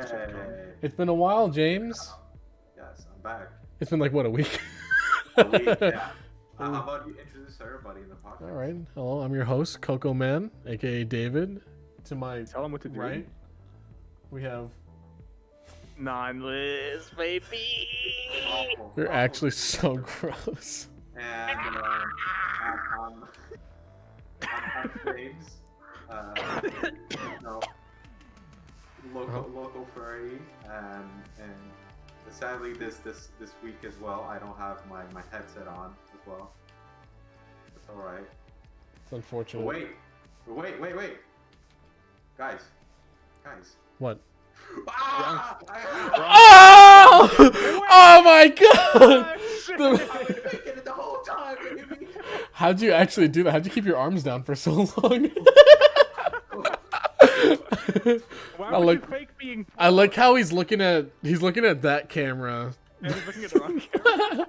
Hey. It's been a while, James. Yes, I'm back. It's been like, what, a week? A week, yeah. How about you introduce everybody in the podcast? All right. Hello, I'm your host, Coco Man, aka David. To my Tell him what to do. right, we have. Non-list, baby. You're actually so gross. And I'm James. No, local furry. And sadly, this week as well, I don't have my headset on as well. It's all right. It's unfortunate. Wait. Guys. What? Ah! Oh! Oh my god! I've been thinking it the whole time, baby. How'd you actually do that? How'd you keep your arms down for so long? Why would you fake being? I like how he's looking at that camera. And he's looking at the wrong camera.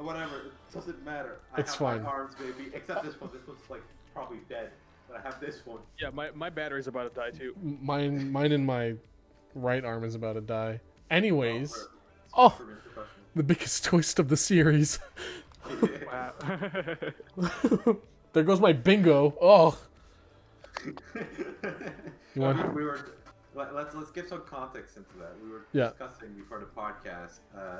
Whatever, it doesn't matter. It's have fine. My arms, baby. Except this one. This one's like probably dead. But I have this one. Yeah, my battery's about to die too. Mine in my right arm is about to die. Anyways, For oh, me, professional. the biggest twist of the series. Wow. There goes my bingo. Oh. You want? Let's give some context into that. We were Yeah. discussing before the podcast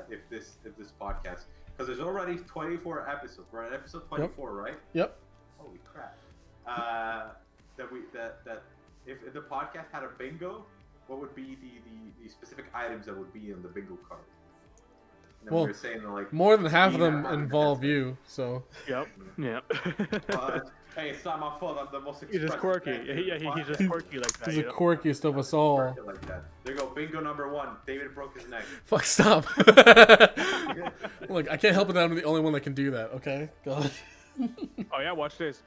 if this podcast, because there's already 24 episodes. We're at episode 24, right? Yep. Holy crap! That if the podcast had a bingo, what would be the specific items that would be in the bingo card? And then Well, we were saying that, like More than half of me them not having involve headset. you, so. Yep. Hey, it's not my fault. I'm the most He's just expressive quirky. man in the He's just podcast. quirky like that. He's You the know? quirkiest of us all. Quirky like that. There you go. Bingo number 1. David broke his neck. Fuck, stop. Look, I can't help it that I'm the only one that can do that, okay? God. Oh yeah, watch this.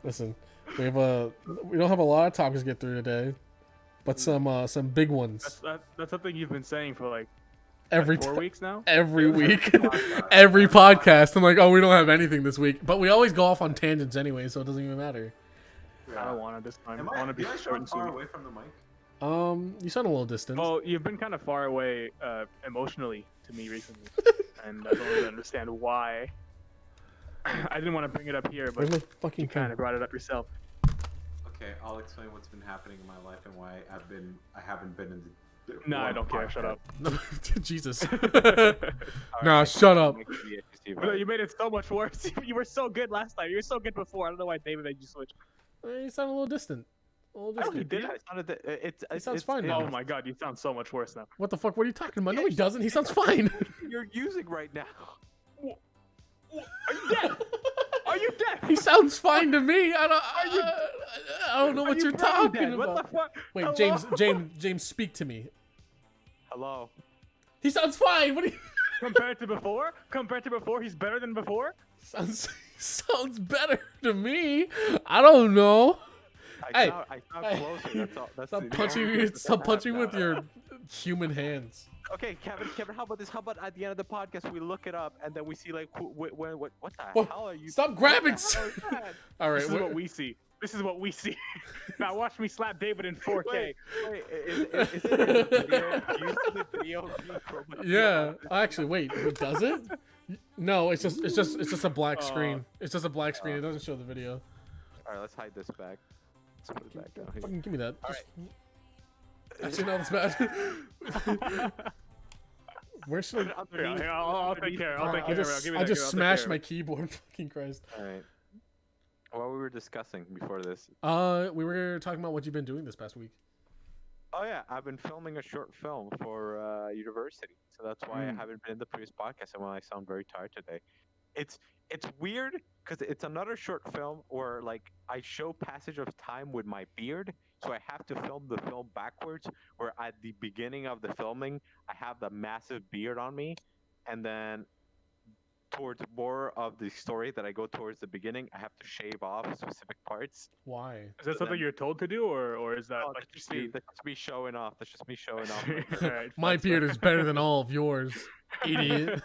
Listen, we don't have a lot of topics to get through today, but some big ones. That's something you've been saying for like Every 4 ti- weeks now. every week, every podcast. I'm like, oh, we don't have anything this week, but we always go off on tangents anyway, so it doesn't even matter. I don't want to this time. I want to be do I short and sound far sweet. away from the mic? You sound a little distant. Well, you've been kind of far away emotionally to me recently, and I don't really understand why. I didn't want to bring it up here, but Where's my fucking you kind camera? of brought it up yourself. Okay, I'll explain what's been happening in my life and why I haven't been in the. No, I one don't care. Shut podcast. up. Jesus. Alright, Nah, shut up. No, you made it so much worse. You were so good last time. You were so good before. I don't know why David made you switch. You sound a little distant. A little I don't distant. think he did. It sounded It sounds fine Oh now. my god, you sound so much worse now. What the fuck? What are you talking about? No, he doesn't. He sounds fine. You're using right now. Are you dead? Are you dead? He sounds fine to me. I don't know Are what you you're brain talking dead? about. What the fuck? Wait, Hello? James, speak to me. Hello. He sounds fine. What do you? Compared to before? Compared to before, he's better than before? Sounds better to me. I don't know. I Hey, sound hey. closer. That's all. That's Stop the punching only me. difference Stop I punching have with now. your human hands. Okay, Kevin. How about this? How about at the end of the podcast we look it up and then we see like what the Whoa, hell are you? stop grabbing What the hell is that? All right. This is what we see. This is what we see. Now watch me slap David in 4K. Wait, is it in the video? Do you see the video being promoted? Yeah. Actually, wait. Does it? No. It's just a black screen. It's just a black screen. It doesn't show the video. All right, let's hide this back. Let's put it back down here. Fucking give me that. All Actually, no, that's bad. Where should I? Yeah, I'll take care. I'll take I care. just, Give me I that, just I'll take smashed care my of it. keyboard. Fucking Christ. All right. What we were discussing before this. We were talking about what you've been doing this past week. Oh yeah, I've been filming a short film for university, so that's why I haven't been in the previous podcast and why I sound very tired today. It's weird because it's another short film where like I show passage of time with my beard, so I have to film the film backwards. Where at the beginning of the filming, I have the massive beard on me, and then towards more of the story that I go towards the beginning, I have to shave off specific parts. Why? Is that something you're told to do, or is that Oh, like that's just me showing off. That's just me showing off. Alright, My fine, beard fine. is better than all of yours, idiot.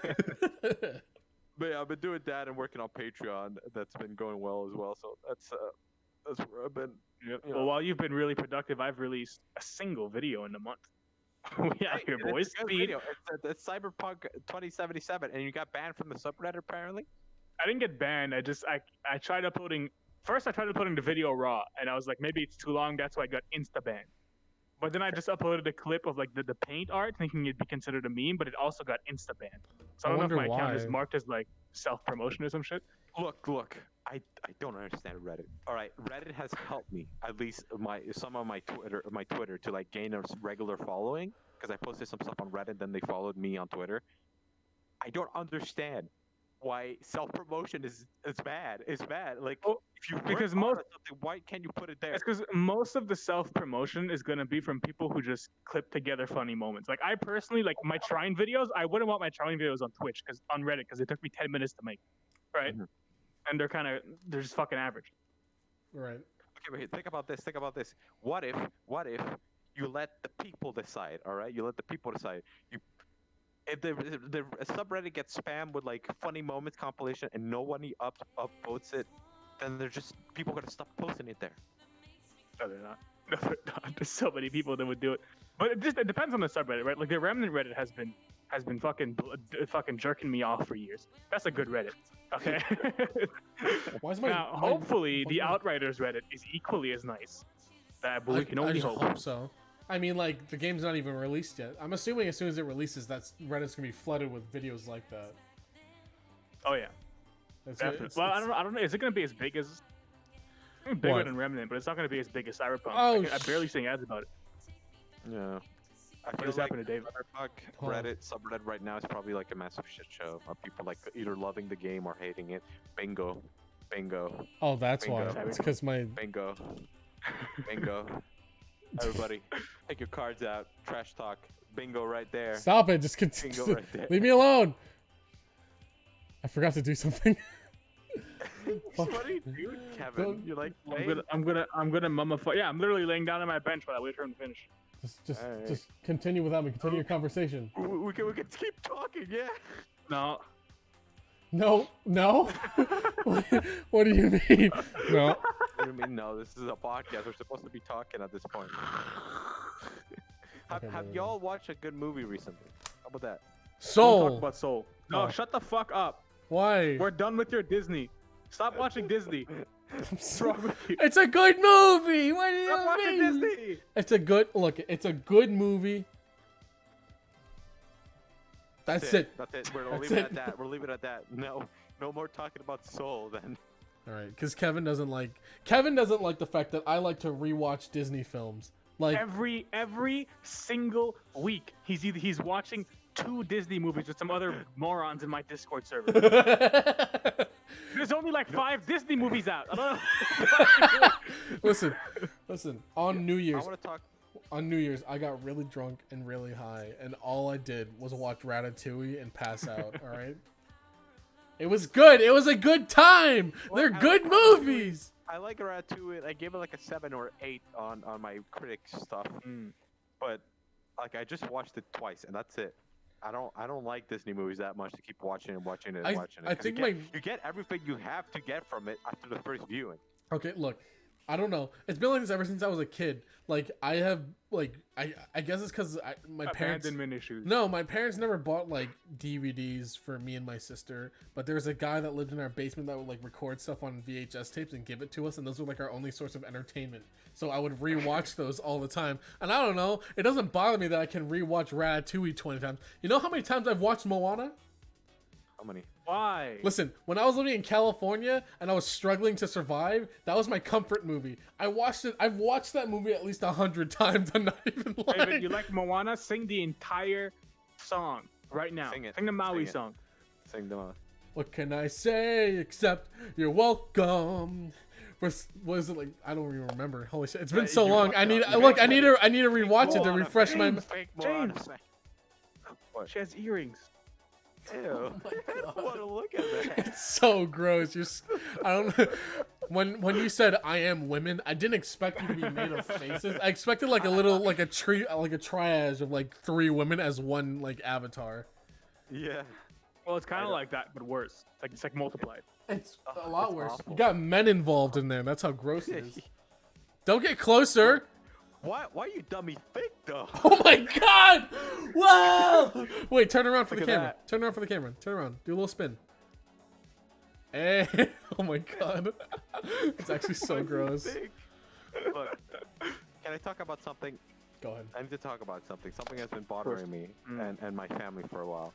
But yeah, I've been doing that and working on Patreon. That's been going well as well. So That's where I've been. Yep. You Well, know. while you've been really productive, I've released a single video in a month. We out here, And boys. it's a good Speed. video. It's Cyberpunk 2077, and you got banned from the subreddit apparently. I didn't get banned. I tried uploading. First, I tried uploading the video raw, and I was like, maybe it's too long. That's why I got insta banned. But then I just uploaded a clip of like the paint art, thinking it'd be considered a meme, but it also got insta banned. So I don't know if wonder my account is why. marked as like self promotion or some shit. Look. I don't understand Reddit. All right, Reddit has helped me at least some of my Twitter to like gain a regular following because I posted some stuff on Reddit, then they followed me on Twitter. I don't understand why self promotion is bad. It's bad. Like Well, if you because work hard most- on something, why can't you put it there? It's because most of the self promotion is gonna be from people who just clip together funny moments. Like I personally, like my Trine videos, I wouldn't want my Trine videos on Twitch because on Reddit because it took me 10 minutes to make, right? Mhm. And they're just fucking average. Right. Okay, wait, think about this. What if you let the people decide? All right, you let the people decide. If the subreddit gets spammed with like funny moments compilation and nobody upvotes it, then they're just people gonna stop posting it there. No, they're not. No, they're not. There's so many people that would do it. But it depends on the subreddit, right? Like the Remnant Reddit has been fucking jerking me off for years. That's a good Reddit. Okay. Why is my Now, my- hopefully, why the is my- Outriders Reddit is equally as nice. But we can only just hope. so. I mean, like the game's not even released yet. I'm assuming as soon as it releases, that's Reddit's gonna be flooded with videos like that. Oh yeah, It's, definitely. it's- Well, it's- I don't know. Is it gonna be as big as? It's gonna be bigger What? than Remnant, but it's not gonna be as big as Cyberpunk. Oh, I'm barely seeing ads about it. Yeah. I What feel is like happening to Dave? Cyberpunk Huh. Reddit subreddit right now is probably like a massive shit show of people like either loving the game or hating it. Bingo. Oh, that's Bingo. why. It's because my Bingo. Everybody, take your cards out. Trash talk. Bingo right there. stop it. Just Bingo right there. leave me alone. I forgot to do something. Fuck. What are you doing, Kevin? Don't- You like I'm gonna mummify. Yeah, I'm literally laying down on my bench while I wait for him to finish. Just Alright. continue without me. Continue your conversation. we can keep talking, yeah. No, No. What do you mean? No. What do you mean no? This is a podcast. We're supposed to be talking at this point. Okay, Have no. y'all watched a good movie recently? How about that? don't talk Soul. about Soul. No, Oh. shut the fuck up. Why? We're done with your Disney. Stop watching Disney. I'm What's so- wrong with you? It's a good movie. What do Stop you watching mean? Disney. It's a good look. It's a good movie. That's it. That's it. We're That's leaving it it. at that. We're leaving it at that. No more talking about Soul then. All right, because Kevin doesn't like the fact that I like to rewatch Disney films. Like Every single week, he's watching 2 Disney movies with some other morons in my Discord server. There's only like 5 Disney movies out. I don't know. listen. On New I Year's, want to talk. I got really drunk and really high, and all I did was watch Ratatouille and pass out. All right. It was good. It was a good time. Well, They're I good like Ratatouille. movies. I like Ratatouille. I gave it like a 7 or 8 on my critic stuff, Mm. but like I just watched it twice and that's it. I don't like Disney movies that much to keep watching and watching it and watching it. I 'cause think you get everything you have to get from it after the first viewing. Okay, look, I don't know. It's been like this ever since I was a kid. Like I have, like I guess it's because my parents. Abandonment issues. No, my parents never bought like DVDs for me and my sister. But there was a guy that lived in our basement that would like record stuff on VHS tapes and give it to us, and those were like our only source of entertainment. So I would rewatch those all the time. And I don't know, it doesn't bother me that I can rewatch Ratatouille 20 times. You know how many times I've watched Moana? How many? Why? Listen, when I was living in California and I was struggling to survive, that was my comfort movie. I've watched that movie at least 100 times. I'm not even lying. David, you like Moana? Sing the entire song right now. Sing it. Sing the Maui Sing it. song. Sing them. What can I say except you're welcome? What is it like? I don't even remember. Holy shit! It's been so you long. fucked I need up. You look. fucked I need to rewatch it to Moana, refresh my. fake Moana. James. What? She has earrings. Ew. Oh I don't want to look at that. It's so gross. I don't know. When you said I am women, I didn't expect you to be made of faces. I expected like a little like a triage of like 3 women as one like avatar. Yeah. Well, it's kind I of don't- like that, but worse. It's like multiplied. It's a Oh, lot it's worse. awful. You got men involved in there. That's how gross it is. Don't get closer. Why are you dummy thick though? Oh my god! Whoa! Wait, turn around for Look the at camera. that. Turn around for the camera. Turn around. Do a little spin. Hey! Oh my god. It's actually so gross. Thick. Look, can I talk about something? Go ahead. I need to talk about something. Something has been bothering me and my family for a while.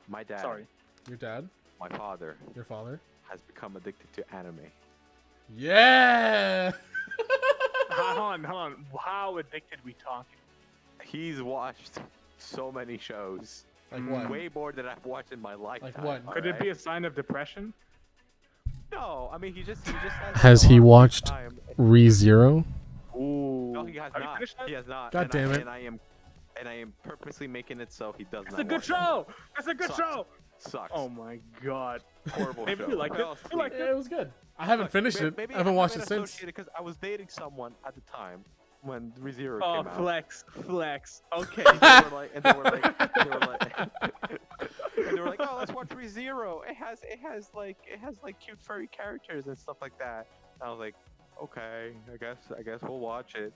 My dad, Sorry. Your dad? my father, Your father? has become addicted to anime. Yeah! Hold on. How addicted we talking? He's watched so many shows. Like what? Way more than I've watched in my lifetime. what? Could it be a sign of depression? No, I mean he just Has he watched time. ReZero? Ooh. No, he has Have you not. finished that? He has not. God and damn it. And I am purposely making it so he does It's not. a good watch show. It's a good Sucks. show. It. Sucks. Oh my god. Horrible Maybe show. you liked I it. fell You liked asleep. Yeah, it was good. I haven't Look, finished it. maybe I haven't watched it been since. associated because I was dating someone at the time when ReZero Oh, came out. flex. Okay. And they were like, and they were like, oh, let's watch ReZero. It has like cute furry characters and stuff like that. And I was like, okay, I guess we'll watch it.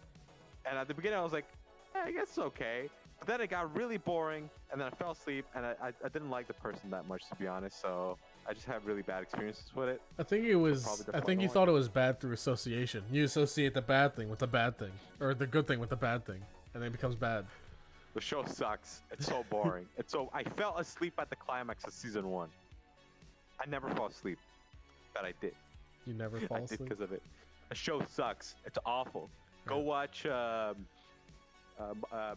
And at the beginning, I was like, yeah, I guess it's okay. But then it got really boring, and then I fell asleep, and I didn't like the person that much, to be honest. So I just had really bad experiences with it. I think it was. Probably the I think final you one. thought it was bad through association. You associate the bad thing with the bad thing, or the good thing with the bad thing, and then it becomes bad. The show sucks. It's so boring. I fell asleep at the climax of season 1. I never fall asleep, but I did. You never I fall did asleep. because of it. The show sucks. It's awful. Go watch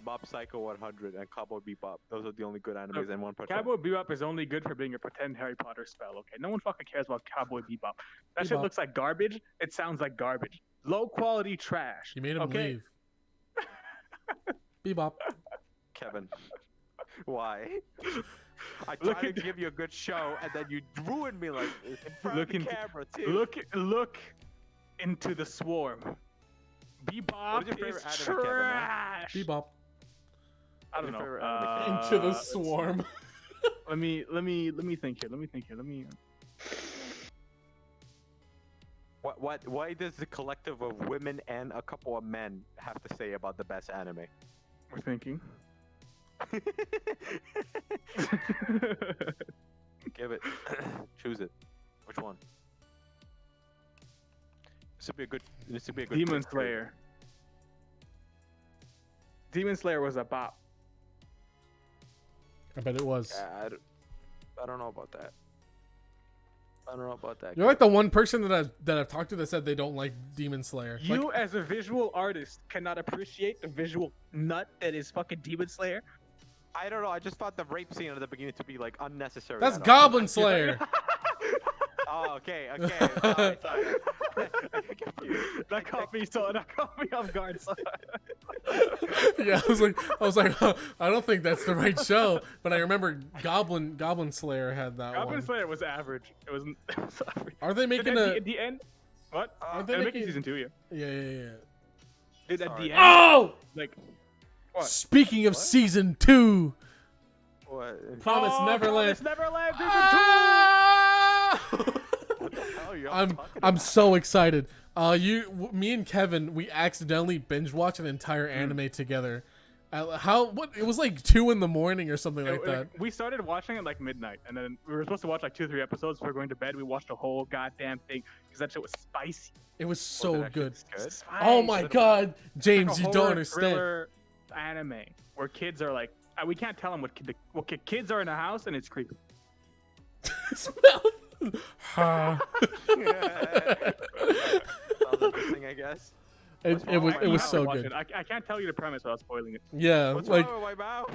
Mob Psycho 100 and Cowboy Bebop. Those are the only good animes and one person. Cowboy Bebop is only good for being a pretend Harry Potter spell, okay? No one fucking cares about Cowboy Bebop. That shit Bebop. looks like garbage. It sounds like garbage. Low quality trash. You made him okay? leave. Bebop. Kevin, why? I Look tried at- to give you a good show and then you ruined me like in front Look of the into- camera too. Look into the swarm. Bebop What is your is favorite anime, Kevin, man? trash. Bebop. I don't Your know. favorite anime, Into the let's see. swarm. Let me think here. Why does the collective of women and a couple of men have to say about the best anime? We're thinking. Give it. Choose it. Which one? This would be a good. Demon pick, too. Slayer. Demon Slayer was a bop. I bet it was. I don't know about that. You're like the one person that I've talked to that said they don't like Demon Slayer. You, Like, as a visual artist, cannot appreciate the visual nut that is fucking Demon Slayer. I don't know. I just thought the rape scene at the beginning to be like unnecessary. that's I don't- Goblin Slayer. Oh, okay. Sorry. I get confused. That caught me off guard. So. Yeah, I was like, huh, I don't think that's the right show. But I remember Goblin Slayer had that Goblin one. Slayer was average. It was average. Are they But making then a? the end? What? Are They're they making making? season 2, yeah. Yeah. Dude, at Sorry. the end, Oh! like, what? Speaking of What? season 2, What? Promise Neverland. Promise Neverland season Ah! What the hell are you I'm talking I'm about? so excited. Me and Kevin, we accidentally binge watched an entire Hmm. anime together. What? It was like 2 in the morning or something like that. We started watching it like midnight, and then we were supposed to watch like 2-3 episodes before going to bed. We watched the whole goddamn thing because that shit was spicy. It was Was so it actually good. Good. Oh my Spicy. god, James, Like a you don't horror understand. thriller anime where kids are like, we can't tell them what kids are in a house, and it's creepy. Ha. Sounds interesting, I guess. it wrong was with it my was mouth? so Watch good. it. I can't tell you the premise without spoiling it. Yeah, What's like wrong with my mouth?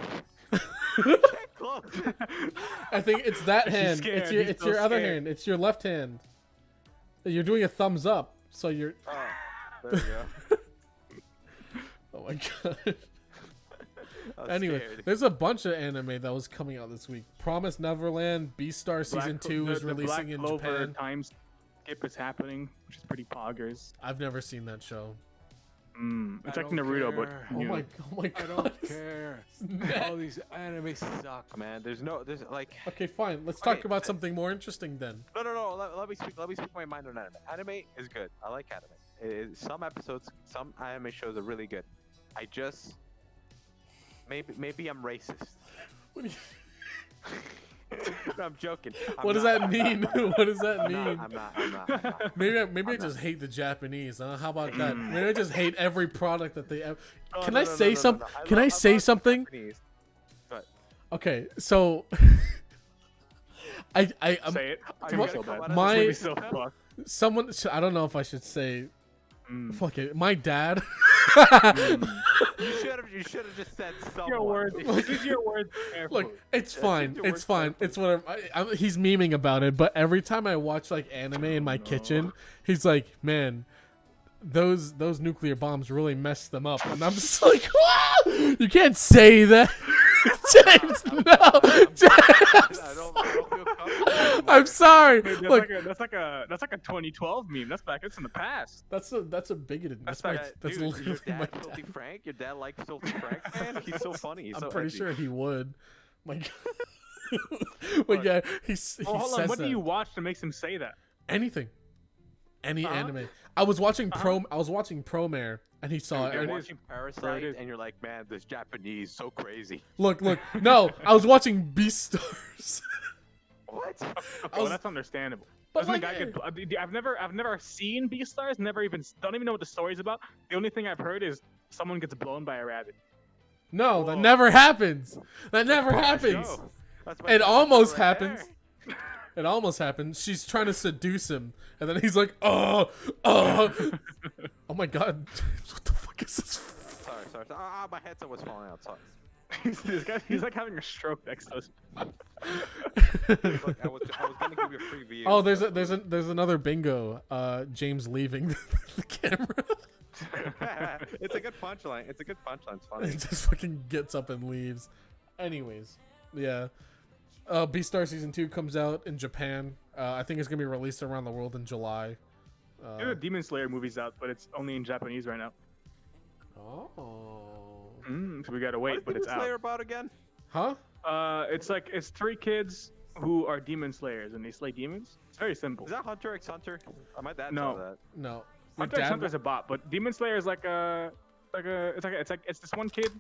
Get close. I think it's that He's hand. scared, It's your he's it's so your other scared. hand. It's your left hand. You're doing a thumbs up, so you're. Oh, there we go. Oh my god. I was Anyway, scared. there's a bunch of anime that was coming out this week. Promise Neverland, Beastar season 2 is the releasing Black in Clover Japan. time skip is happening, which is pretty poggers. I've never seen that show. It's I like don't Naruto, but care. Oh new. my I god. don't care. All these anime suck, man. There's like. Okay, fine. Let's Okay, talk about something more interesting then. No. Let me speak. Let me speak my mind on anime. Anime is good. I like anime. Some episodes, some anime shows are really good. I just maybe I'm racist. What, do you- No, I'm joking. what does that mean? What does that I'm mean? not. Maybe I I'm just not. hate the Japanese. Huh? How about that? Maybe I just hate every product that they ever. Oh, Can no, I no, say no, no, something? no. Can I love say something? Japanese. Okay, so I'm Say it. Are It's you gonna be gonna so come bad. out of My- It's this gonna be so with fucked. someone. I don't know if I should say. Fuck it. My dad. You should have just said someone. Your words. Use your words carefully. Look, it's Yeah, fine. choose your It's words fine. carefully. It's whatever. He's memeing about it, but every time I watch like anime in my no. kitchen, he's like, "Man, those nuclear bombs really messed them up," and I'm just like, "You can't say that, James. No, I James. don't feel comfortable. I'm sorry. Dude, Look, that's like a 2012 meme. That's in the past. that's a bigoted. That's That's my. like- That's Dude, your literally my dad, Filthy dad. Frank. Your dad likes Filthy Frank, man. He's so funny. He's I'm so pretty edgy. sure he would. My God. Look. But yeah, he says Hold on. What that. do you watch that makes him say that? Anything. Any Uh-huh. anime. I was watching Uh-huh. I was watching Promare and he saw Dude, it. you're and- watching There Parasite, it is. and you're like, man, this Japanese so crazy. Look. No, I was watching Beastars. What? I Well, was- that's understandable. But Doesn't like, the guy get, I've never seen Beastars. Don't even know what the story's about. The only thing I've heard is someone gets blown by a rabbit. no, that Whoa. never happens. That never That's my happens. show. That's my It show almost right happens. there. It almost happened. She's trying to seduce him, and then he's like, oh my god, what the fuck is this? Sorry. My headset was falling out. Sorry. He's like having a stroke next to us. Look, I was gonna give you a free view. Oh, there's another bingo. James leaving the camera. It's a good punchline. It's funny. It just fucking gets up and leaves. Anyways, yeah. Beastar Season 2 comes out in Japan. I think it's gonna be released around the world in July. There's a Demon Slayer movie's out, but it's only in Japanese right now. Oh. So we gotta What wait, is but it's Demon Slayer out. about again? Huh? It's 3 kids who are demon slayers and they slay demons. It's very simple. Is that Hunter x Hunter? My dad No. saw that. No. Your Hunter x dad- Hunter's a bot, but Demon Slayer is it's this one kid.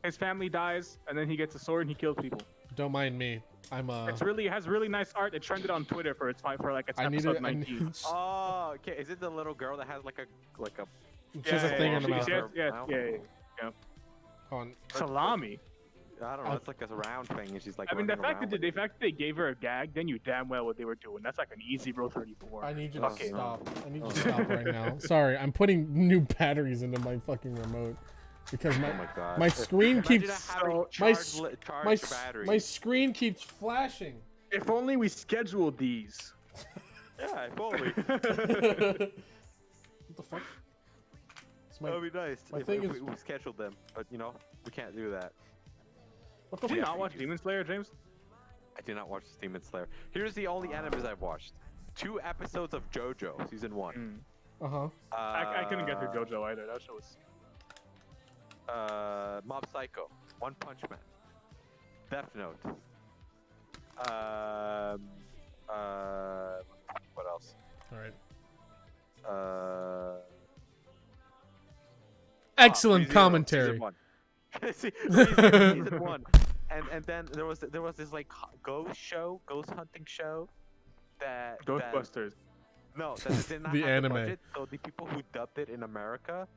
His family dies, and then he gets a sword and he kills people. Don't mind me. I'm It has really nice art. It trended on Twitter for its I need episode it. 19. Oh, okay. Is it the little girl that has like a She has a thing in her she- mouth. she has- yeah. Hold on. Salami. I don't know. It's like a round thing, and she's like. I mean, the running fact around that with they gave her a gag, then you damn well what they were doing. That's like an easy roll 34. I need you to Okay. stop. I need you to stop right now. Sorry, I'm putting new batteries into my fucking remote because Oh my god. my screen Imagine keeps having so- charged my batteries. my screen keeps flashing. If only we scheduled these. Yeah, if only. What the fuck? It's my, That would be nice. my if, thing if is- we scheduled them, but we can't do that. what the Did you fuck? not watch Demon Slayer, James? I did not watch Demon Slayer. Here's the only animes I've watched: 2 episodes of JoJo season 1. Uh-huh. I couldn't get through JoJo either. That show was. Mob Psycho, One Punch Man, Death Note. What else? All right. Ah, Excellent ReZero, commentary. Season 1. See, ReZero, season 1. And then there was this like ghost hunting show that Ghostbusters. no, that did not The have anime. The budget, so the people who dubbed it in America,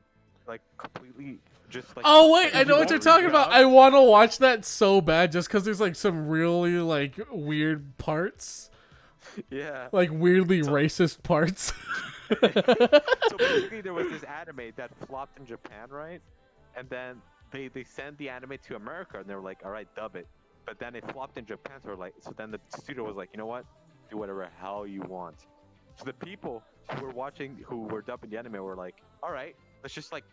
like completely just like. Oh wait, I Did know you what you're watch talking it? about. I want to watch that so bad just because there's like some really like weird parts, Yeah. like weirdly racist parts. So basically, there was this anime that flopped in Japan, right? And then they sent the anime to America, and they were like, "All right, dub it." But then it flopped in Japan, so then the studio was like, "You know what? Do whatever hell you want." So the people who were dubbing the anime were like, "All right, let's just like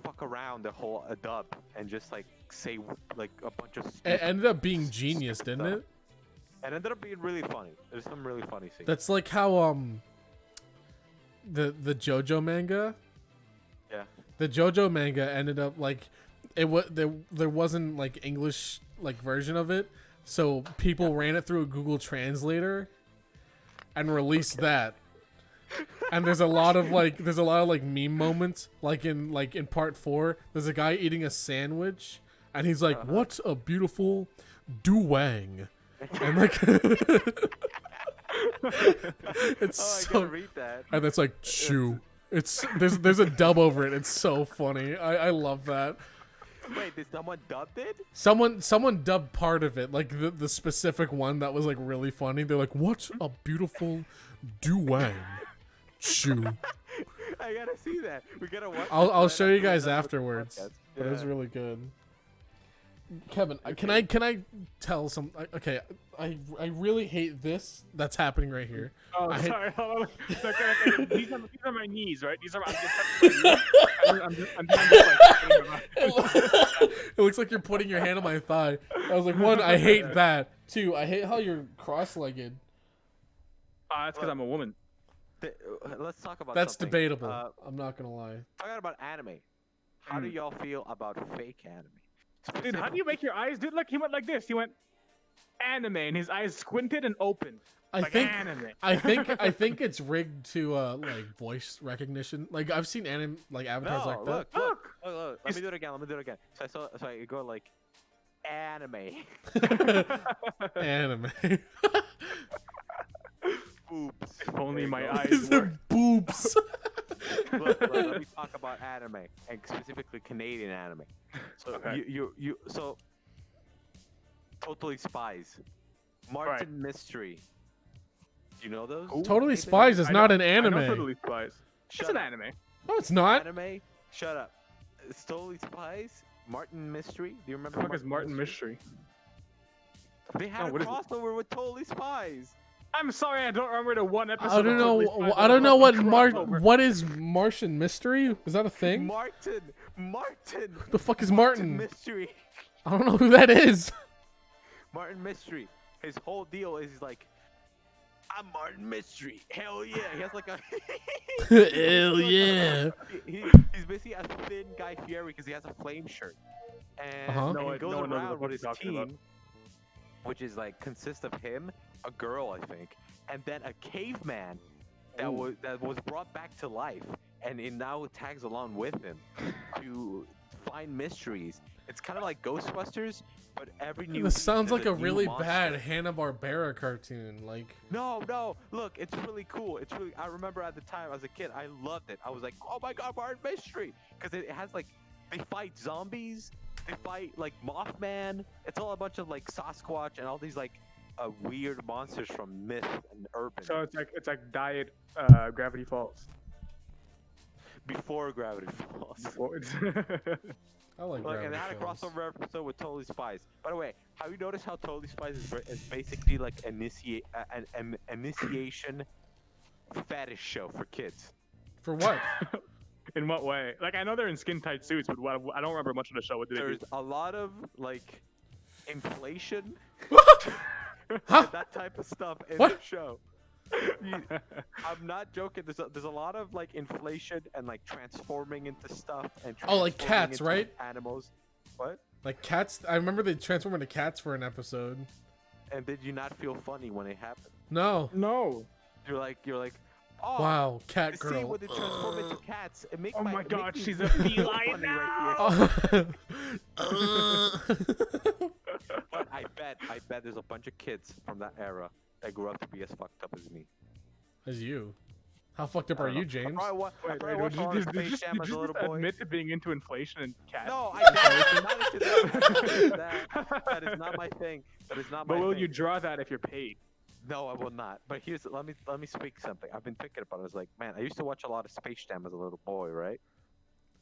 fuck around the whole dub and just like say like a bunch of." It stupid ended up being genius, didn't stuff. it? It ended up being really funny. There's some really funny scenes. That's like how the JoJo manga. Yeah. the JoJo manga ended up like there wasn't like English like version of it, so people ran it through a Google Translator and released that. And there's a lot of like meme moments like in part 4. There's a guy eating a sandwich and he's like, "What a beautiful duwang," and like it's I so gotta read that. and it's like chew. It's there's a dub over it. It's so funny. I love that. Wait, did someone dubbed it? Someone dubbed part of it, like the specific one that was like really funny. They're like, "What a beautiful duwang, chew." I gotta see that. We gotta watch. I'll that show you after we're guys done with the afterwards. podcast. But it was Yeah. really good. Kevin, can I tell some? Okay, I really hate this that's happening right here. Oh, I- sorry. Hold on. Okay. These are my knees, right? These are I'm just touching my knees. I'm just like putting them out. It looks like you're putting your hand on my thigh. I was like, 1, I hate that. 2, I hate how you're cross-legged. That's because I'm a woman. Let's talk about. That's something. debatable. I'm not gonna lie. Talking about anime. How do y'all feel about fake anime? Dude, how do you make your eyes? Dude, look, he went like this. He went anime, and his eyes squinted and opened. I Like think anime. I think it's rigged to like voice recognition. Like I've seen anime like avatars No, like that. look. Let me do it again. So I go like anime. Anime. Oops. If only There my you go. eyes Is it worked. boobs? Look, let me talk about anime and specifically Canadian anime. So Okay. you so Totally Spies, Martin Mystery. Do you know those? Ooh. Totally Nathan? Spies is I not know- an I know anime. Totally Spies. It's Shut an up. anime. No, it's not. Anime? Shut up. It's Totally Spies, Martin Mystery. Do you remember? The fuck is Martin Mystery? They had a what is it? crossover with Totally Spies. I'm sorry, I don't remember the one episode. I don't of know. Totally Spies I don't know what crossover. what is Martian Mystery? Is that a thing? Martin. The fuck is Martin? Mystery. I don't know who that is. Martin Mystery. His whole deal is he's like, I'm Martin Mystery. Hell yeah. He has like a. Hell yeah. He's basically a thin Guy Fieri because he has a flame shirt. And Uh-huh. No he one- goes no one knows around what with you're his talking about. team, which is like consists of him, a girl I think, and then a caveman that was brought back to life, and it now tags along with him to find mysteries. It's kind of like Ghostbusters, but every new. This week sounds there's like a new really monster. bad Hanna-Barbera cartoon. Like, No, look, it's really cool. It's really. I remember at the time as a kid, I loved it. I was like, oh my god, Martin Mystery, because it has like, they fight zombies, they fight like Mothman. It's all a bunch of like Sasquatch and all these like weird monsters from myth and urban. So it's like Diet Gravity Falls. Before Gravity Falls. Before it's I like Look, and Gravity they had a Falls. crossover episode with Totally Spies. By the way, have you noticed how Totally Spies is basically like an initiation fetish show for kids? For what? In what way? Like I know they're in skin tight suits, but I don't remember much of the show. What did they There's do? a lot of like inflation, Huh? that type of stuff in What? the show. I'm not joking. There's a lot of like inflation and like transforming into stuff and Oh, like transforming cats, into, right? Animals. What? Like cats? I remember they transformed into cats for an episode. And did you not feel funny when it happened? No. No. You're like, oh, Wow, you cat see girl. when they transform into cats, it makes Oh my it god, makes me she's a feel feline funny now. right here. Oh. But I bet there's a bunch of kids from that era that grew up to be as fucked up as me. As you. How fucked up I are don't you, know. James? Wait, I wait, watched did all you the just, Space Jam as a little boy. admit to being into inflation and cats? No, I'm not into that. That is not my thing. That is not my But will thing. you draw that if you're paid? No, I will not. But let me speak something. I've been thinking about it. I was like, man, I used to watch a lot of Space Jam as a little boy, right?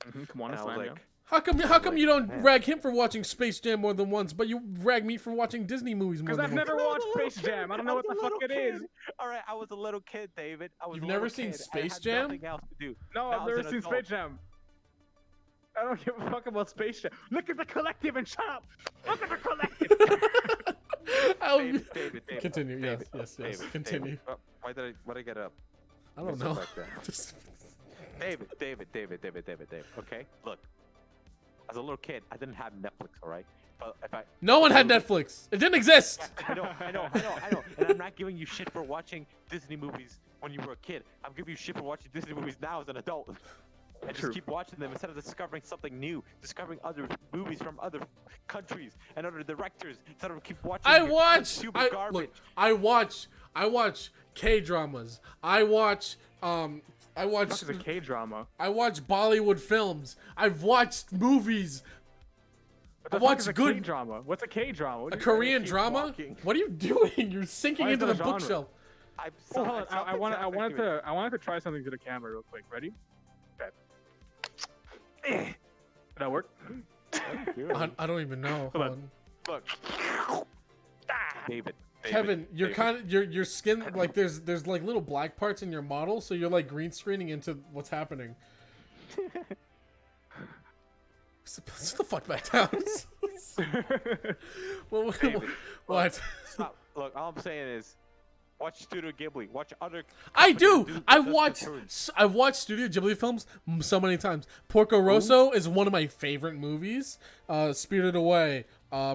Come on, And I slam was ya. like, How come like, you don't man. rag him for watching Space Jam more than once, but you rag me for watching Disney movies more Because than I've once? never I was watched a little Space Jam. I don't kid. know was what the a fuck it little is. kid. All right, I was a little kid, David. I was You've a never little seen kid. Space I had Jam? Nothing else to do. No, Now I've as never an seen adult. Space Jam. I don't give a fuck about Space Jam. Look at the collective and shut up. Look at the collective. David. Continue, yes, David, yes, David, continue. David. Why did I get up? I don't Sit know. back down. Just David. Okay, look. As a little kid, I didn't have Netflix, all right? But if I No one had Netflix. It didn't exist. I know. And I'm not giving you shit for watching Disney movies when you were a kid. I'm giving you shit for watching Disney movies now as an adult. And True. just keep watching them instead of discovering something new, discovering other movies from other countries and other directors instead of keep watching. I your watch. stupid garbage. I watch K-dramas. I watch This is a K-drama. I watch Bollywood films. I've watched movies. What the I fuck watch is a good- K-drama? What's a K-drama? What A do you- Korean keep drama? walking. What are you doing? You're sinking Why is into that the a genre? bookshelf. I'm Well, so, hold on. I wanted to try something to the camera real quick. Ready? Okay. Did that work? I don't even know. Hold Hold on. on. Look, David. Kevin, you're kind of your skin like there's like little black parts in your model, so you're like green screening into what's happening. Sit the fuck back down. what? David, What? Stop. Look, all I'm saying is, watch Studio Ghibli. Watch other. I companies do. I've those watched. cartoons. I've watched Studio Ghibli films so many times. Porco Rosso is one of my favorite movies. Spirited Away,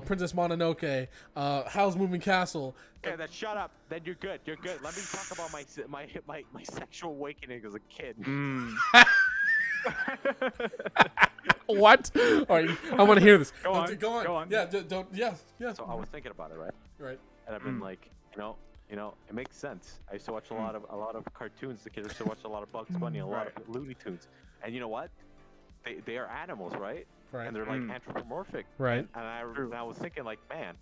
Princess Mononoke, Howl's Moving Castle. Okay, then shut up. Then you're good. You're good. Let me talk about my sexual awakening as a kid. Mm. What? All right, I want to hear this. Go on, Go on. go on. Yeah. Don't. Yes. Yes. So I was thinking about it, right? Right. And I've been Mm. like, you know, it makes sense. I used to watch a lot of cartoons. The kids used to watch a lot of Bugs Bunny, a lot of Looney Tunes. And you know what? They are animals, right? Right. And they're like Mm. anthropomorphic. Right. And I was thinking like, man,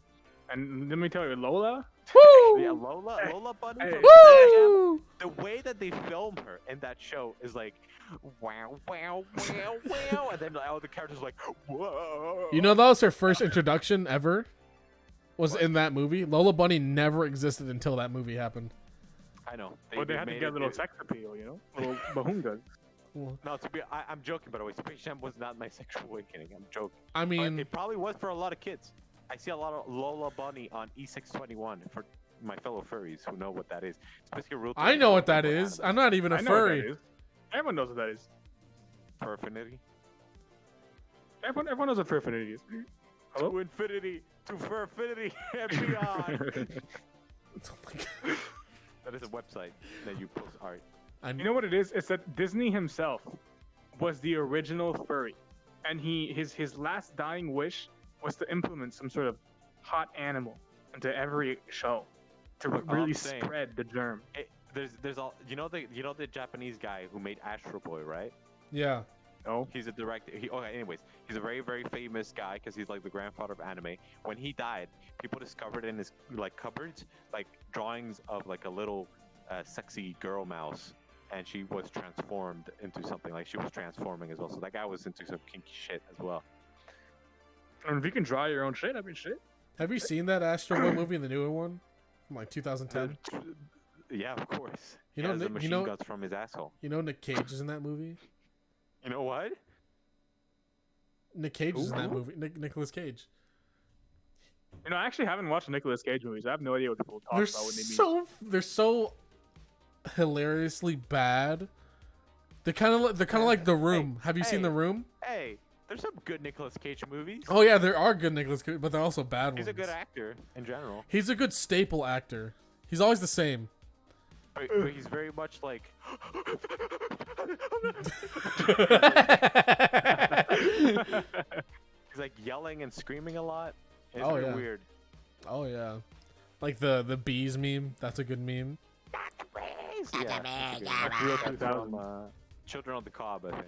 And let me tell you, Lola. Woo! yeah, Lola Bunny. Hey. From Woo! the way that they film her in that show is like, wow, and then all the characters like, whoa. You know that was her first introduction ever. Was What? in that movie. Lola Bunny never existed until that movie happened. I know. Well, they had to made get a it- little sex appeal, you know, little bahungas. No, I'm joking, by the way. Space Jam was not my sexual awakening. I'm joking. I But mean, it probably was for a lot of kids. I see a lot of Lola Bunny on E621 for my fellow furries who know what that is. It's basically a real. I know what that is. I'm not even a I know what that furry. is. Everyone knows what that is. Furfinity. Everyone knows what furfinity is. Hello? To infinity, to furfinity, and beyond. That is a website that you post art. You know what it is? It's that Disney himself was the original furry, and his last dying wish was to implement some sort of hot animal into every show to Look, all really I'm saying- spread the germ. There's all the Japanese guy who made Astro Boy, right? Yeah. No, He's a director. Anyways, he's a very, very famous guy because he's like the grandfather of anime. When he died, people discovered in his like cupboards like drawings of like a little sexy girl mouse, and she was transformed into something. Like she was transforming as well. So that guy was into some kinky shit as well. and if you can draw your own shit, I mean, shit. Have you seen that Astro Boy movie, the newer one, from like 2010? Yeah, of course. You He know, has the Nick- machine guns from his asshole. You know Nick Cage is in that movie. You know what? Nick Cage is in that Who? movie. Nicolas Cage. You know, I actually haven't watched Nicolas Cage movies. I have no idea what people talk They're about when they mean. they're so hilariously bad. They're kind of like The Room. Have you seen hey. The Room? Hey, there's some good Nicolas Cage movies. Oh yeah, there are good Nicolas Cage, but they're also bad He's ones. a good actor in general. He's a good staple actor. He's always the same. But he's very much like. He's like yelling and screaming a lot. It's Oh, very yeah. weird. Oh yeah, like the bees meme. That's a good meme. Yeah, That's real that's 2000. from Children of the Cob, I think.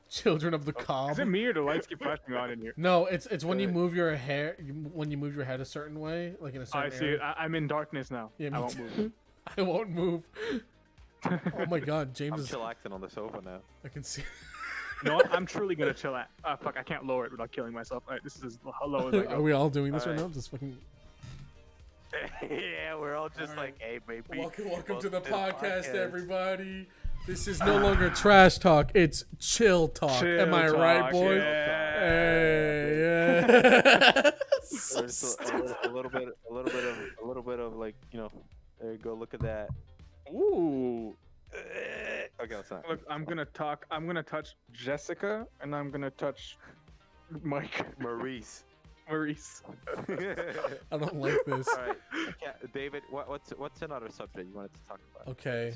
Children of the Cob. Is it me or the lights keep flashing on in here? No, it's when you move your hair. When you move your head a certain way, like in a Oh, certain I see area. it. I'm in darkness now. Yeah, I me won't too. move. I won't move. Oh my God, James I'm is. chillaxing on the sofa now. I can see. You know what? I'm truly gonna chill at. Fuck, I can't lower it without killing myself. All right, this is as low as I Are go. we all doing this right Alright. now? Just fucking. Yeah, we're all just Alright. like, hey, baby. Welcome to the this podcast, everybody. This is no longer trash talk; it's chill talk. Chill Am I talk, right, boys? yeah. Hey, yeah. There's a little bit of like, there you go. Look at that. Ooh. Okay, let's not. Look, I'm gonna touch Jessica, and I'm gonna touch Mike Maurice. Maurice. I don't like this. All right, yeah, David. What's another subject you wanted to talk about? Okay.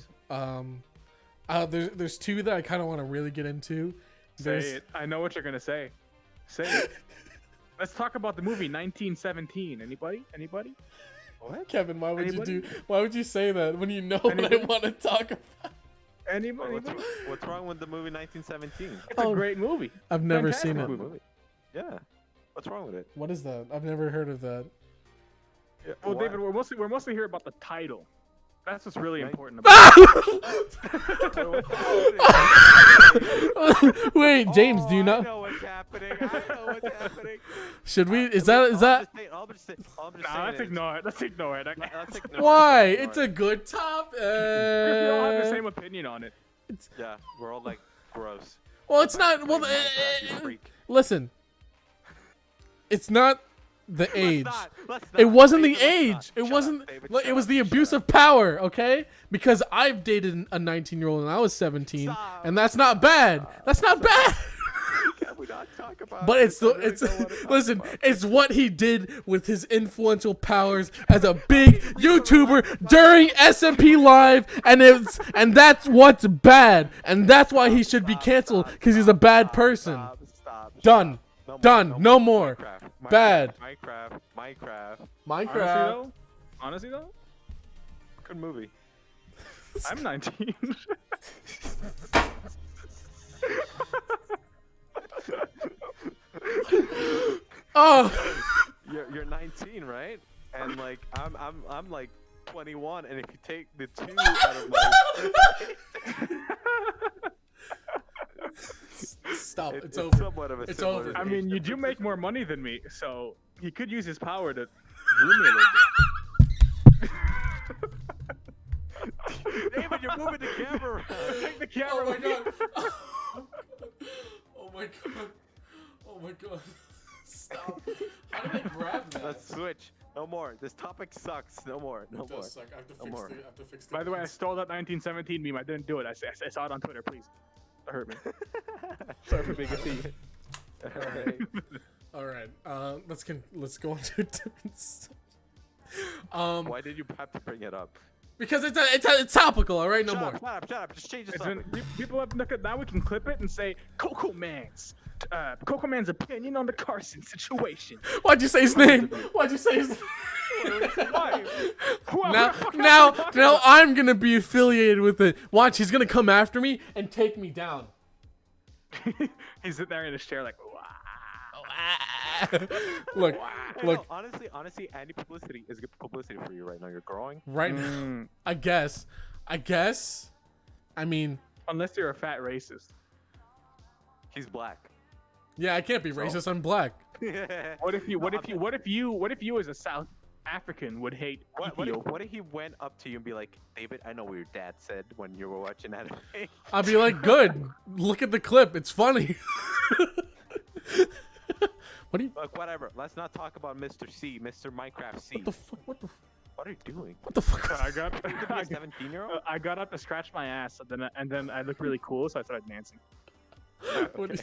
There's two that I kind of want to really get into. Say it. I know what you're gonna say. Say it. Let's talk about the movie 1917. Anybody? What? Kevin, why would Anybody? you do? Why would you say that when you know what I Anybody? want to talk about? Anybody? What's wrong with the movie 1917? It's a great movie. I've never Fantastic seen it. movie. Yeah. What's wrong with it? What is that? I've never heard of that. Yeah. Well, Why? David, we're mostly here about the title. That's what's really Right. important about it. Wait, James, do you I know? know what's happening. I know what's happening. Should we? Is that? All I'm just saying Nah, let's is- ignore it. Let's ignore it. Let's ignore it. Why? Let's It's ignore a good topic. We all have the same opinion on it. it. Yeah, we're all like gross. Well, it's not. Well, Minecraft, you freak. listen. It's not the age. Let's It not. wasn't the David, let's age. not. It Shut wasn't. up, David, Look, it shut was up, the shut abuse up. of power. Okay, because I've dated a 19-year-old and I was 17, Stop. and that's not bad. That's not bad. Can we not talk about But it? it's the I really it's don't wanna talk listen, about it. it's what he did with his influential powers as a big YouTuber during SMP Live, and that's what's bad, and that's why he should be canceled because he's a bad person. Stop. Done. No more, Done. No more. Minecraft, Bad. Minecraft. Minecraft. Honestly though, Good movie. I'm 19. Oh, You're 19, right? And like I'm like 21, and if you take the 2 out of my stop! It's it's over. somewhat of a It's similar over. I age mean, you do difference. make more money than me, so he could use his power to groom me a little David, you're moving the camera around. bit. Take the camera. Oh my with you. god! Oh my god! Oh my god! Stop! How did I grab that? Let's switch. No more. This topic sucks. No more. No It more. does suck. I have to No fix more. the. I have to fix the. By the way, I stole that 1917 meme. I didn't do it. I saw it on Twitter. Please, that hurt me. Sorry for being a thief. Alright. All right. Let's go on to a different stuff. Why did you have to bring it up? Because it's topical. All right. No Shut more. up, shut up. Just change the It's been, topic. people have look at now. We can clip it and say Coco Man's opinion on the Carson situation. Why'd you say his name? Why'd you say his name? Why? Now I'm gonna be affiliated with it. Watch, he's gonna come after me and take me down. He's sitting there in his chair like, wow. Look, Hey, look. no, honestly, anti-publicity is good publicity for you right now. You're growing. Right now, Mm, I guess. I mean, unless you're a fat racist. He's black. yeah, I can't be racist. I'm black. What if you as a South African would hate Ethiopia? What if he went up to you and be like, David, I know what your dad said when you were watching anime. I'll be like, good. Look at the clip. It's funny. What do you? Look, whatever. Let's not talk about Mr. C, Mr. Minecraft C. What the fuck? What are you doing? What the fuck? I got You could be a 17-year-old? I got up to scratch my ass, and then I looked really cool, so I started dancing. What do you-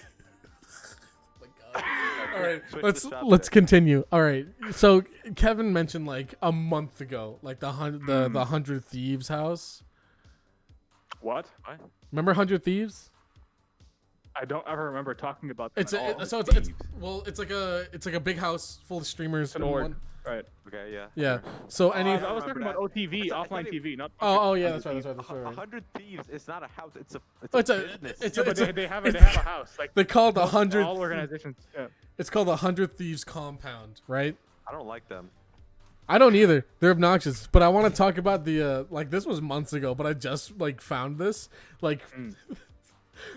Oh my God. All right, Switch let's the let's subject. continue. All right, so Kevin mentioned like a month ago, like the 100 Thieves house. What? Remember 100 Thieves? I don't ever remember talking about that. It's at all. it's like a big house full of streamers. It's an in org. one- Right. Okay, yeah. Yeah. So any. I don't was talking remember about OTV, I offline thought TV, not. Oh yeah, that's right. 100 Thieves is not a house. It's a Oh, it's a- business. it's Yeah, a- but they have a it's- house. Like They call it the all 100. organizations. Yeah. It's called the 100 Thieves compound, right? I don't like them. I don't either. They're obnoxious. But I want to talk about the like this was months ago, but I just like found this like the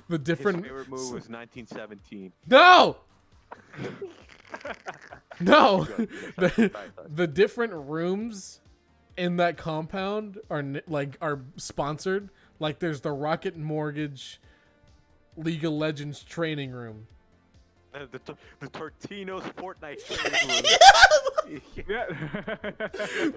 His different. favorite movie was 1917. No. No. Sorry, the, sorry. the different rooms in that compound are are sponsored. Like there's the Rocket Mortgage League of Legends training room. The Tortino's Fortnite training room. Yeah.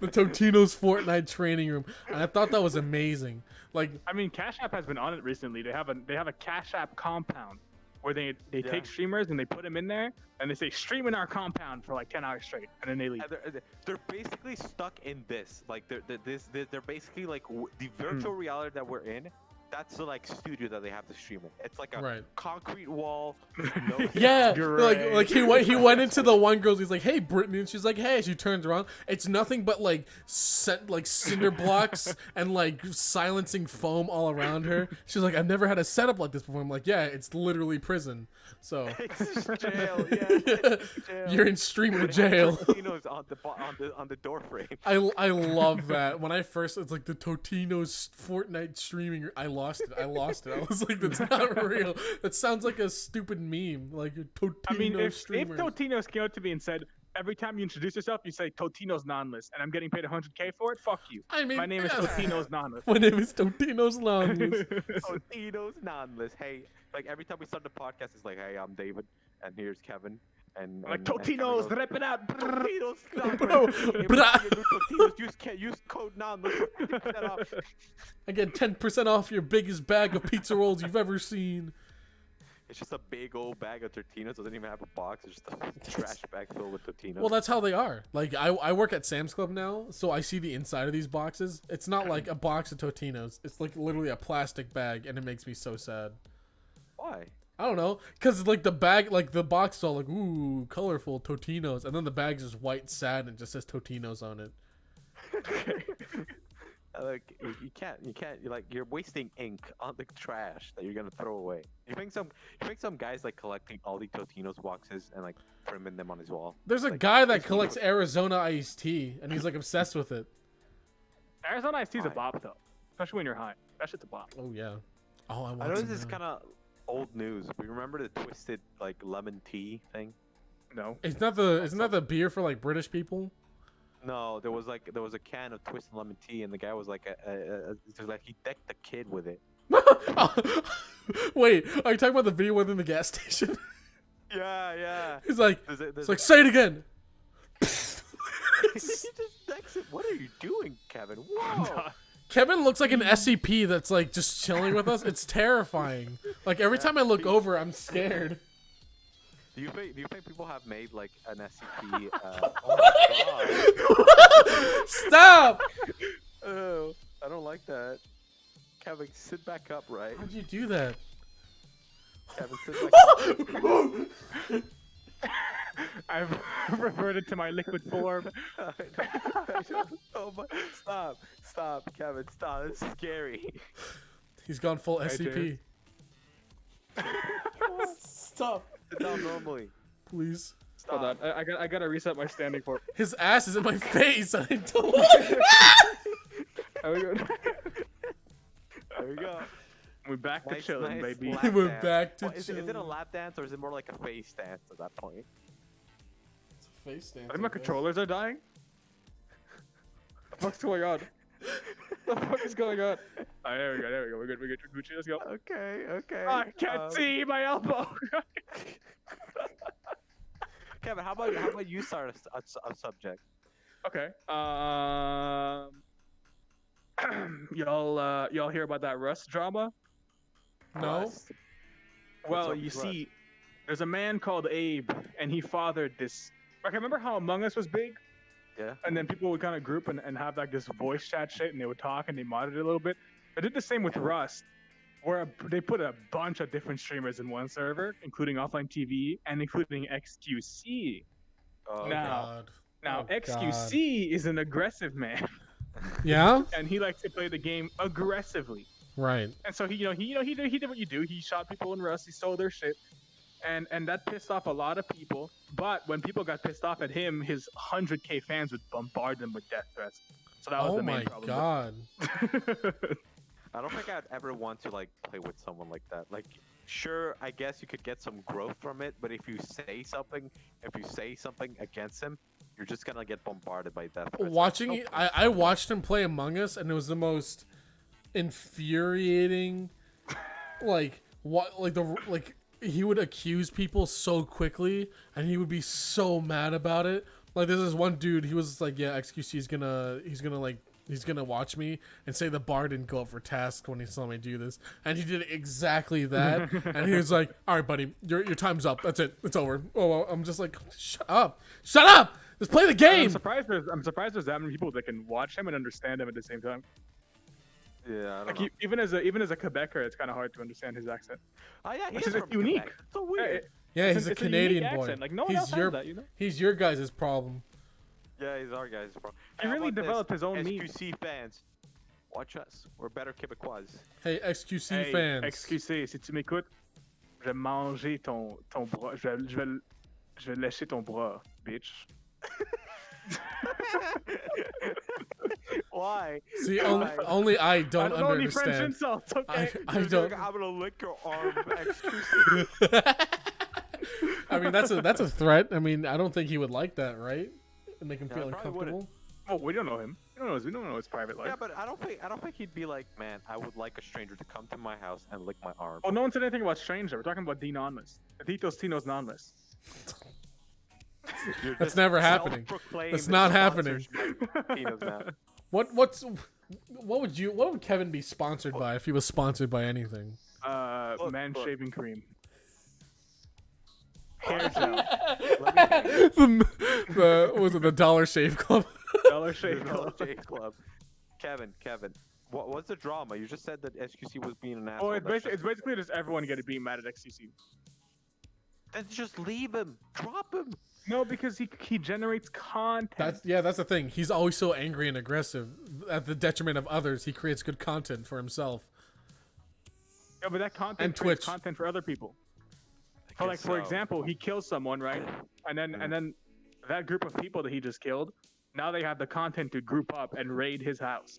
The Totino's Fortnite training room, and I thought that was amazing. Like, I mean, Cash App has been on it recently. They have a Cash App compound where they Yeah. take streamers and they put them in there and they say stream in our compound for like 10 hours straight, and then they leave. And they're basically stuck in this. Like they're basically like the virtual reality that we're in. That's the like studio that they have to stream in. It's like a right. concrete wall. No Yeah, You're like right. he went into the one girl. He's like, "Hey, Brittany," and she's like, "Hey." She turns around. It's nothing but like cinder blocks and like silencing foam all around her. She's like, "I've never had a setup like this before." I'm like, "Yeah, it's literally prison." So It's jail. Yeah. Jail. you're in streamer They have jail. Tortino's on the door frame. I love that. When I first, it's like the Totino's Fortnite streaming. I lost it. I was like, that's not real. That sounds like a stupid meme. Like your Totino I mean, if streamers. Totino's came up to me and said, every time you introduce yourself, you say Totino's non-list, and I'm getting paid 100K for it, fuck you. I mean, My name is yeah. Totino's non-list. My name is Totino's Longlist. Totino's non-list. Hey, like every time we start the podcast, it's like, hey, I'm David, and here's Kevin. And Like and Kevin Totino's, goes, rip it up. Totino's Bro, Totino's, use code non-list for 50% off. I get 10% off your biggest bag of pizza rolls you've ever seen. It's just a big old bag of Tortinos. Doesn't even have a box. It's just a trash bag filled with Tortinos. Well, that's how they are. Like, I work at Sam's Club now, so I see the inside of these boxes. It's not like a box of Totinos. It's like literally a plastic bag, and it makes me so sad. Why? I don't know, because like the bag, like the box is all like, ooh, colorful Totinos, and then the bag's just white, sad, and it just says Totinos on it. Like you can't. You're wasting ink on the trash that you're gonna throw away. You think some guys like collecting all the Totino's boxes and like trimming them on his wall? There's a Like, guy that collects Arizona iced tea, and he's like obsessed with it. Arizona iced tea's a Why? bop, though. Especially when you're high. That shit's a bop. Oh yeah. Oh, I want I know some this is now. kind of old news. But remember the twisted like lemon tea thing? No. Isn't that the beer for like British people? No, there was a can of twisted lemon tea, and the guy was like, he decked the kid with it. Wait, are you talking about the video within the gas station? Yeah. He's like, There's it's like, say it again. he just decks it. What are you doing, Kevin? Whoa! Kevin looks like an SCP that's like just chilling with us. It's terrifying. Like every time I look over, I'm scared. Do you think people have made like an SCP? Oh my god! Stop! Oh, I don't like that. Kevin, sit back up, right? How'd you do that? Kevin, sit back up. I've reverted to my liquid form. Oh my! Stop, Kevin, stop. This is scary. He's gone full Right, SCP. Stop, Sit down normally. please. Stop. Hold on. I gotta reset my standing form. His ass is in my face. I don't. There we go. There we go. We're back to Nice, chilling, nice baby. lap We're dance. back to What, is it a chilling. lap dance or is it more like a face dance at that point? Face dance. I think my controllers are dying. The fuck's going on? The fuck is going on? Alright, there we go. We're good. Gucci, let's go. Okay. I can't see my elbow. Kevin, how about you start a subject? Okay. Y'all hear about that Rust drama? No. Rust? Well, up you with Rust? see, there's a man called Abe, and he fathered this. Like, remember how Among Us was big? Yeah. And then people would kind of group and have like this voice chat shit, and they would talk and they modded it a little bit. They did the same with Rust, where they put a bunch of different streamers in one server, including Offline TV and including XQC. Oh, Now- Now, Oh, XQC is an aggressive man, Yeah. and he likes to play the game aggressively. Right. And so he did what you do. He shot people in Rust. He stole their shit, and that pissed off a lot of people. But when people got pissed off at him, his 100K fans would bombard them with death threats. So that was Oh the main my problem. god. I don't think I'd ever want to like play with someone like that. Like, sure, I guess you could get some growth from it, but if you say something against him, you're just gonna get bombarded by death threats. Watching No it, I watched him play Among Us, and it was the most infuriating. Like what? Like he would accuse people so quickly, and he would be so mad about it. Like there's this one dude, he was like, yeah, XQC he's gonna watch me and say the bar didn't go up for task when he saw me do this, and he did exactly that. And he was like, all right, buddy, your time's up. That's it. It's over. Oh, well, I'm just like, shut up, let's play the game. I'm surprised there's that many people that can watch him and understand him at the same time. Yeah, I don't Like know. even as a Quebecer, it's kind of hard to understand his accent. Oh yeah, Which he's is from unique. Quebec. So weird. Yeah, he's a It's unique Canadian boy. accent. Like no one else has that, you know. He's your guys' problem. Yeah, he's our guys, bro. He really developed his own meme. SQC fans, watch us. We're better Quebecois. Hey, XQC Hey, fans. excusez, si tu m'écoutes, je vais manger ton bras. Je vais lécher ton bras, bitch. Why? See, Why? only I don't, I don't know any French understand. insults. Okay. I He's don't. like, I'm gonna lick your arm, XQC. I mean, that's a threat. I mean, I don't think he would like that, right? And make him Yeah, feel I probably uncomfortable. Oh, we don't know him. We don't know his private life. Yeah, but I don't think he'd be like, man, I would like a stranger to come to my house and lick my arm. Oh, no one said anything about stranger. We're talking about Dean Onless. Titos Tinos Nonless. You're That's just never happening. self-proclaimed That's not happening. sponsors by Tino's now. What would Kevin be sponsored by if he was sponsored by anything? Look, Man look. shaving cream. Hair gel. Was it the Dollar Shave Club? Dollar Shave Dollar Club. Shave Club. Kevin, what's the drama? You just said that SQC was being an Oh, asshole. it's basically just everyone getting being mad at XCC. Then just leave him. Drop him. No, because he generates content. That's the thing. He's always so angry and aggressive at the detriment of others. He creates good content for himself. Yeah, but that content And creates Twitch. content for other people. I So, like guess for so. example, he kills someone, right? And then that group of people that he just killed, now they have the content to group up and raid his house.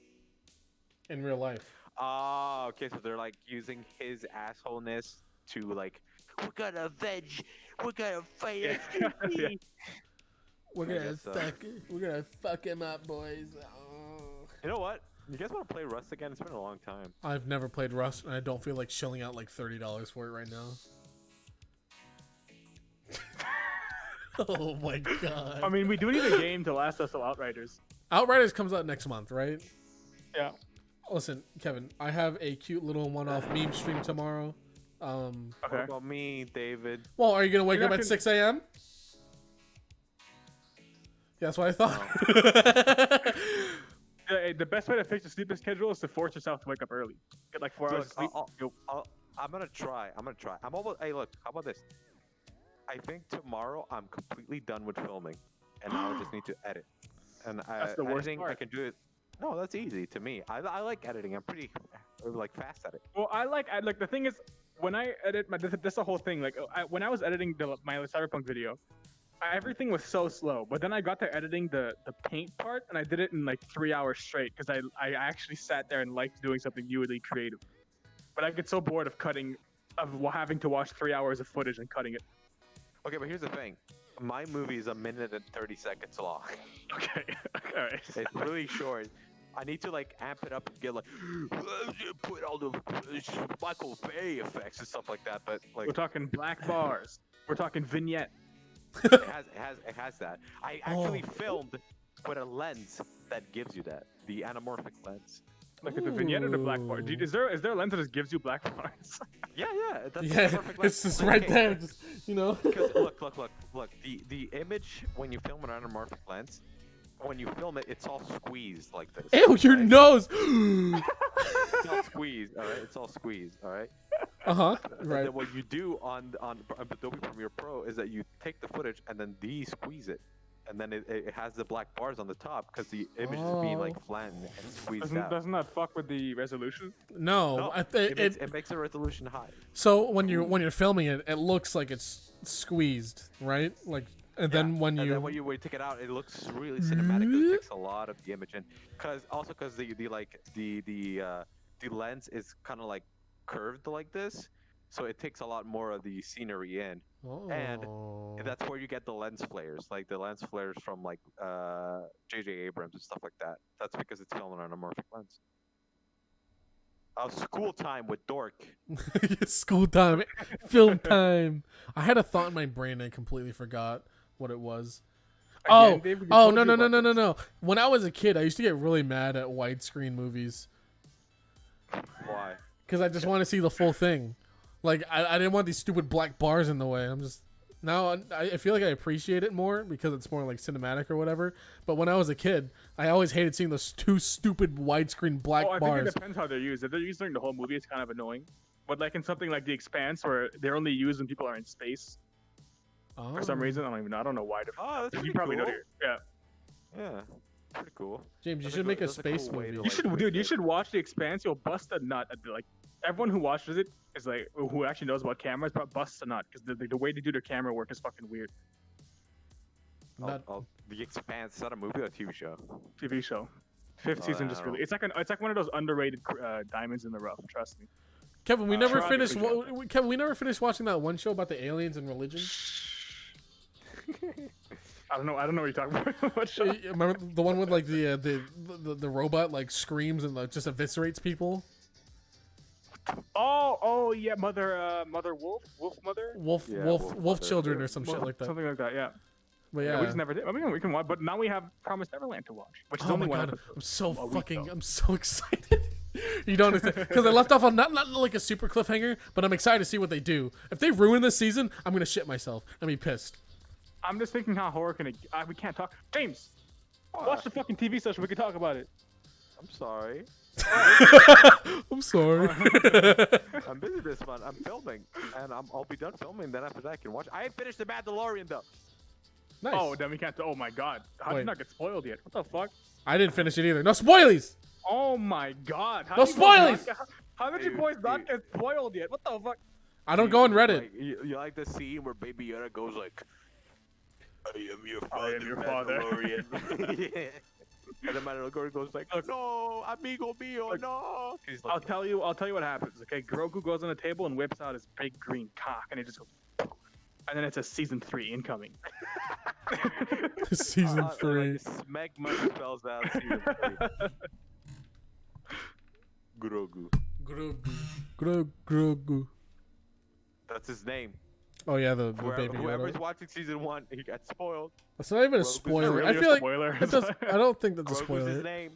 In real life. Oh, okay. So they're like using his assholeness to like, we're gonna avenge. We're gonna fight Yeah. SQC. We're I guess so. we're gonna fuck him up, boys. Oh. You know what? You guys want to play Rust again? It's been a long time. I've never played Rust, and I don't feel like shelling out like $30 for it right now. Oh my god. I mean, we do need a game to last us till Outriders. Outriders comes out next month, right? Yeah. Listen, Kevin, I have a cute little one-off meme stream tomorrow. Okay. What about me, David? Well, are you gonna wake You're up not at gonna- 6 a.m.? Yeah, that's what I thought. The best way to fix your sleeping schedule is to force yourself to wake up early. Get like 4 hours Look, of sleep. I'm gonna try. I'm almost. Hey, look. How about this? I think tomorrow I'm completely done with filming, and now I just need to edit. And That's the worst editing, I part. can do it. No, that's easy to me. I like editing. I'm pretty like fast at it. Well, I like the thing is when I edit that's the whole thing. Like when I was editing my Cyberpunk video, everything was so slow. But then I got to editing the paint part, and I did it in like 3 hours straight because I actually sat there and liked doing something really creative. But I get so bored of having to watch 3 hours of footage and cutting it. Okay, but here's the thing. My movie is 1 minute and 30 seconds long. Okay, all right. It's really short. I need to like amp it up and get like put all the Michael Bay effects and stuff like that. But like We're talking black bars. We're talking vignette. it has that. I actually Oh. filmed with a lens that gives you that, the anamorphic lens. Like the vignette or the black bar. Ooh. Is there a lens that just gives you black bars? Yeah, that's Yeah, the perfect lens. it's just Like, right okay, there. Just, you know. Because look. The image when you film an anamorphic lens, when you film it, it's all squeezed like this. Ew, your right? nose. It's all squeezed. All right, it's all squeezed. All right. Uh-huh. And Right. then what you do on Adobe Premiere Pro is that you take the footage and then de-squeeze it, and then it has the black bars on the top because the image is being like flattened and squeezed out. Doesn't that fuck with the resolution? No, No, it makes the resolution high. so when you're filming it, it looks like it's squeezed, right? Like, and then when and you then when you take it out, it looks really cinematic. 'Cause it takes a lot of the image in, because the lens is kind of like curved like this, so it takes a lot more of the scenery in. and Oh. That's where you get the lens flares, like the lens flares from like J.J. Abrams and stuff like that. That's because it's filmed on an anamorphic lens. School time with Dork. School time, film time. I had a thought in my brain and I completely forgot what it was. Again, David, we Oh told no you no no about no no this. no! When I was a kid, I used to get really mad at widescreen movies Why? because I just want to see the full thing. Like I didn't want these stupid black bars in the way. I'm just now I feel like I appreciate it more because it's more like cinematic or whatever. But when I was a kid, I always hated seeing those two stupid widescreen black Oh, I think bars. it depends how they're used. If they're used during the whole movie, it's kind of annoying. But like in something like The Expanse, where they're only used when people are in space for some Oh. reason, I don't even know. I don't know why. Oh, that's You pretty probably cool. know. Yeah. Yeah, pretty cool. James, you That's a should good- make a that's a cool space way to, movie. You like, should, make dude. You it- should watch The Expanse. You'll bust a nut. Like everyone who watches it is like, who actually knows about cameras, but busts a nut because the way they do their camera work is fucking weird. Not- The Expanse. Is that a movie or a TV show? TV show. Fifth Oh, season yeah, just I really. don't- It's like one of those underrated diamonds in the rough. Trust me. Kevin, we never Try to finished. figure it Kevin, we never finished watching that one show about the aliens and religion. I don't know what you're talking about. What show? Remember the one with like the robot like screams and like, just eviscerates people? Oh yeah, Mother Wolf Mother. Wolf Yeah, wolf Wolf wolf Mother. children or some shit like that. Something like that. Yeah. But Yeah, yeah. we just never did. I mean, we can watch, but now we have Promised Neverland to watch, which is Oh only my one god, episode. I'm so a week, fucking, though. I'm so excited. You don't understand because I left off on not like a super cliffhanger, but I'm excited to see what they do. If they ruin this season, I'm gonna shit myself. I'm be pissed. I'm just thinking how horror can. We can't talk. James, What? watch the fucking TV session. We can talk about it. I'm sorry. I'm sorry. I'm busy this month. I'm filming, and I'll be done filming. Then after that, I can watch. I ain't finished the Mandalorian though. Nice. Oh, then we can't. Oh my god, how did Wait. you not get spoiled yet? What the fuck? I didn't finish it either. No spoilies. Oh my god. How No did you boys spoilies! not get- How did you Dude, boys not dude. get spoiled yet? What the fuck? I don't go on Reddit. Like, you like the scene where Baby Yoda goes like, "I am your I father, am your father." Mandalorian." Yeah. And the Mandalorian goes like, "No, amigo mio, Look, no." He's I'll like, tell you what happens. Okay, Grogu goes on the table and whips out his big green cock, and it just goes, and then it's a season 3 incoming. Season Like, 3. Smegma spells out season 3. Grogu. Grogu. That's his name. Oh yeah, the Whoever, baby whoever's Yoda. watching season 1, he got spoiled. That's not even a Grogu's spoiler. Really I a feel like spoiler? it does, I don't think that's a Grogu's spoiler. his name.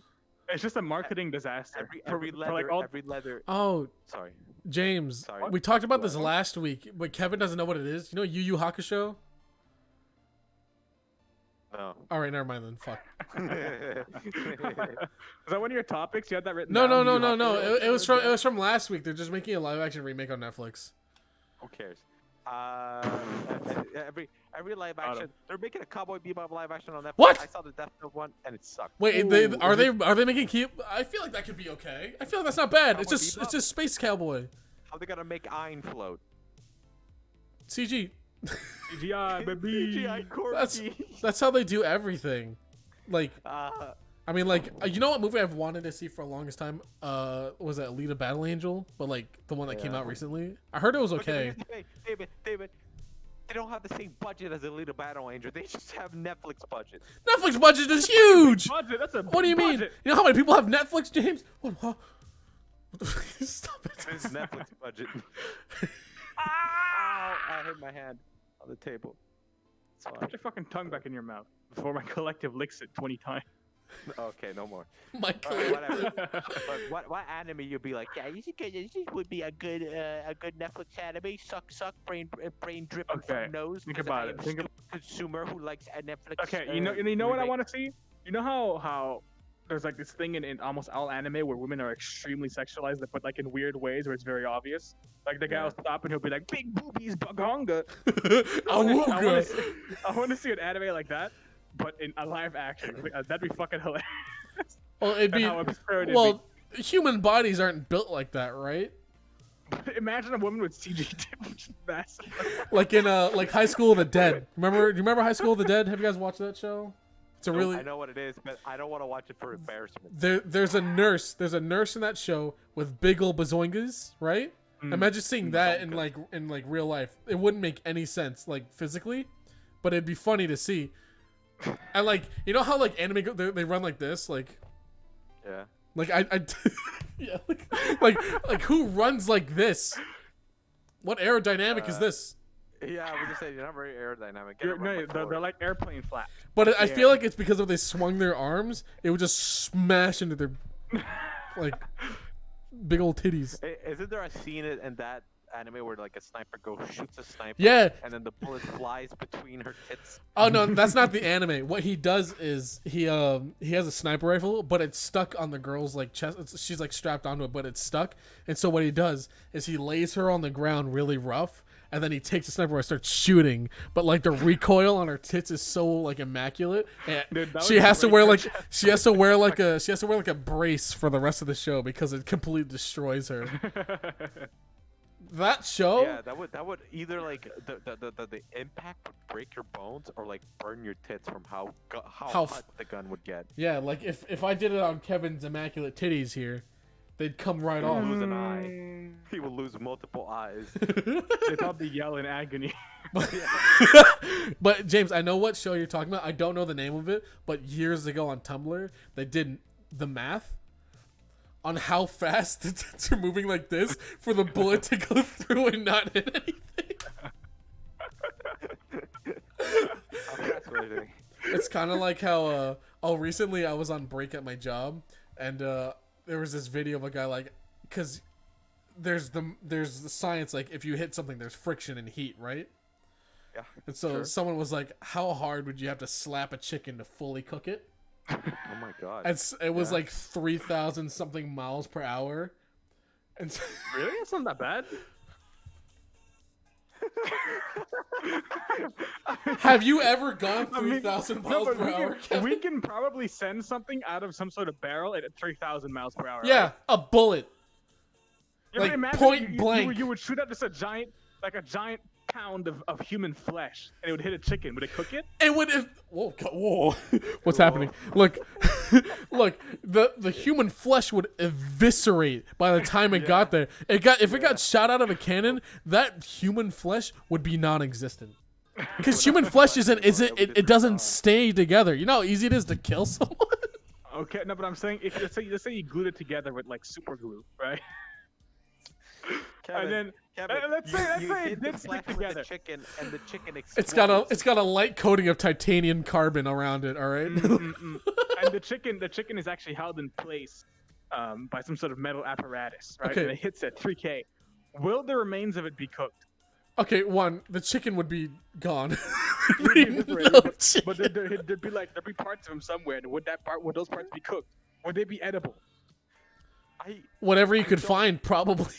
It's just a marketing disaster. Every for leather, like all, every leather. Oh, Sorry. James, Sorry. we talked about this What? last week, but Kevin doesn't know what it is. You know Yu Yu Hakusho? No. All right, never mind then. Fuck. is that one of your topics? You had that written No, down? no, You no, no, like- no. It was from last week. They're just making a live action remake on Netflix. Who cares? Every live Got 'em. action. They're making a Cowboy Bebop live action on Netflix. What? I saw the Death Note one and it sucked. Wait, Ooh, are is they making keep? I feel like that could be okay. I feel like that's not bad. It's Cowboy just Bebop? Space Cowboy. How they gonna make Ein float? CG. CGI, baby. CGI That's Corky. that's how they do everything. Like Uh, I mean, like you know what movie I've wanted to see for the longest time? Was that Alita Battle Angel? But like the one that came Yeah. out recently. I heard it was but okay. here's the thing, David. They don't have the same budget as Alita Battle Angel. They just have Netflix budget. Netflix budget is huge. Budget, that's a What do you mean? budget. You know how many people have Netflix, James? What? Huh? Stop it. This is Netflix budget. Ow! I hit my hand on the table. It's fine. Put your fucking tongue back in your mouth before my collective licks it 20 times. Okay, no more. Michael. Alright, whatever. But what anime you'd be like? Yeah, this would be a good Netflix anime. Suck brain dripping Okay, from nose. think 'cause about I it. am Think stupid consumer who likes a Netflix. Okay, you know what I remake. want to see? You know how there's like this thing in almost all anime where women are extremely sexualized, but like in weird ways where it's very obvious. Like the guy Yeah. will stop and he'll be like, "Big boobies, baganga." Awooga. I want to see an anime like that, but in a live action. That'd be fucking hilarious. Well, it'd be How absurd it'd well. Human bodies aren't built like that, right? be. Imagine a woman with CG tip, massive. Like in like High School of the Dead. Do you remember High School of the Dead? Have you guys watched that show? It's a really I know what it is, but I don't want to watch it for embarrassment. there's a nurse in that show with big ol' bazoingas, right? Imagine seeing that in like real life. It wouldn't make any sense like physically, but it'd be funny to see. And like you know how like anime they run like this, like Yeah. I Yeah, like who runs like this? What aerodynamic is this? Yeah, I was just saying, you're not very aerodynamic. Get around No, the they're floor. like airplane flaps. But I Yeah. feel like it's because if they swung their arms, it would just smash into their like big old titties. Isn't there a scene in that anime where like a sniper shoots a sniper? Yeah. And then the bullet flies between her tits. Oh no, that's not the anime. What he does is he has a sniper rifle, but it's stuck on the girl's like chest. She's like strapped onto it, but it's stuck. And so what he does is he lays her on the ground really rough, and then he takes the sniper and starts shooting. But like the recoil on her tits is so like immaculate. And Dude, that she was has to great. wear like she has to wear like a brace for the rest of the show because it completely destroys her. That show. Yeah, that would either like the impact would break your bones or like burn your tits from how How hot the gun would get. Yeah, like if I did it on Kevin's immaculate titties here, they'd come right He'll off. lose an eye. He will lose multiple eyes. They probably yell in agony. But James, I know what show you're talking about. I don't know the name of it, but years ago on Tumblr, they did the math on how fast the tits are moving like this for the bullet to go through and not hit anything. Fascinating. It's kind of like how recently I was on break at my job, and there was this video of a guy like, because there's the science, like if you hit something there's friction and heat, right? Yeah. And so sure. someone was like, how hard would you have to slap a chicken to fully cook it? Oh my god. It was Yeah. like 3,000 something miles per hour. And so, Really? It's not that bad. have you ever gone I mean, 3,000 no, miles but per hour? Kevin? we can probably send something out of some sort of barrel at 3,000 miles per hour. Yeah, right? a bullet. Yeah, but like, imagine point you blank. You would shoot out just a giant pound of human flesh, and it would hit a chicken. Would it cook it? It would if whoa, what's happening? Look, look, the human flesh would eviscerate by the time it got there. If it got shot out of a cannon, that human flesh would be non-existent. Because human flesh it doesn't stay together. You know how easy it is to kill someone. Okay, no, but I'm saying if let's say you glued it together with like super glue, right? Kevin, and then Kevin, let's you say hit it the did stick flesh with together. the chicken, and the chicken explodes. It's got a light coating of titanium carbon around it. All right. And the chicken is actually held in place by some sort of metal apparatus, right? Okay. And it hits at 3K. Will the remains of it be cooked? Okay, one, the chicken would be gone. It'd be eviscerated, No but chicken. there'd be parts of him somewhere. And would those parts be cooked? Would they be edible? Whatever you I could don't- find, probably.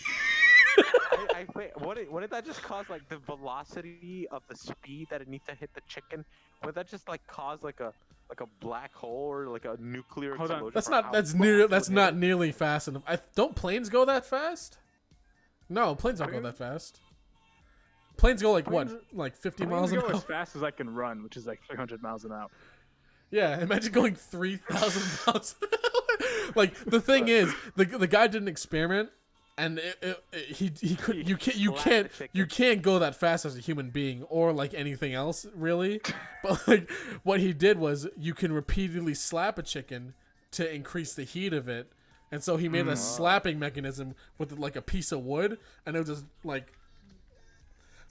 I wait, wouldn't that just cause like the velocity of the speed that it needs to hit the chicken? Would that just like cause like a black hole or like a nuclear Hold on. explosion? That's for not. how That's fast near. it That's would not hit? nearly fast enough. Don't planes go that fast? No, planes don't go that fast. Planes go like Planes- what? Like 50 I'm miles gonna an go hour. as fast as I can run, which is like 300 miles an hour. Yeah, imagine going 3,000 miles an hour. Like the thing is, the guy did an experiment, and he could you Slapped the chicken. can't go that fast as a human being or like anything else really. But like what he did was you can repeatedly slap a chicken to increase the heat of it, and so he made a slapping mechanism with like a piece of wood, and it was just like.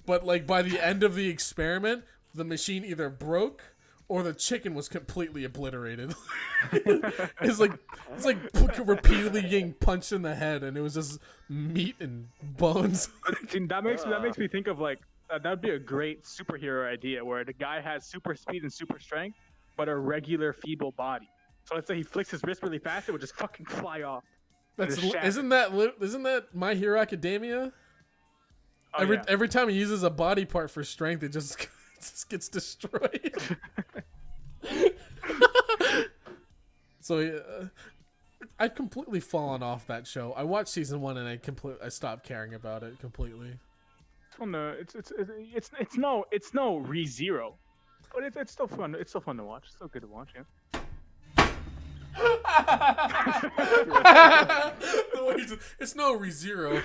But like by the end of the experiment, the machine either broke or the chicken was completely obliterated. it's like repeatedly getting punched in the head, and it was just meat and bones. See, that makes me think of like that would be a great superhero idea where the guy has super speed and super strength, but a regular feeble body. So let's say he flicks his wrist really fast, it would just fucking fly off. That's Just shatter. isn't that My Hero Academia? Oh, yeah. Every time he uses a body part for strength, it just gets destroyed. So I've completely fallen off that show. I watched season 1 and I stopped caring about it completely. It's no ReZero, but it's still fun. It's still fun to watch. It's still good to watch. Yeah. It's no ReZero.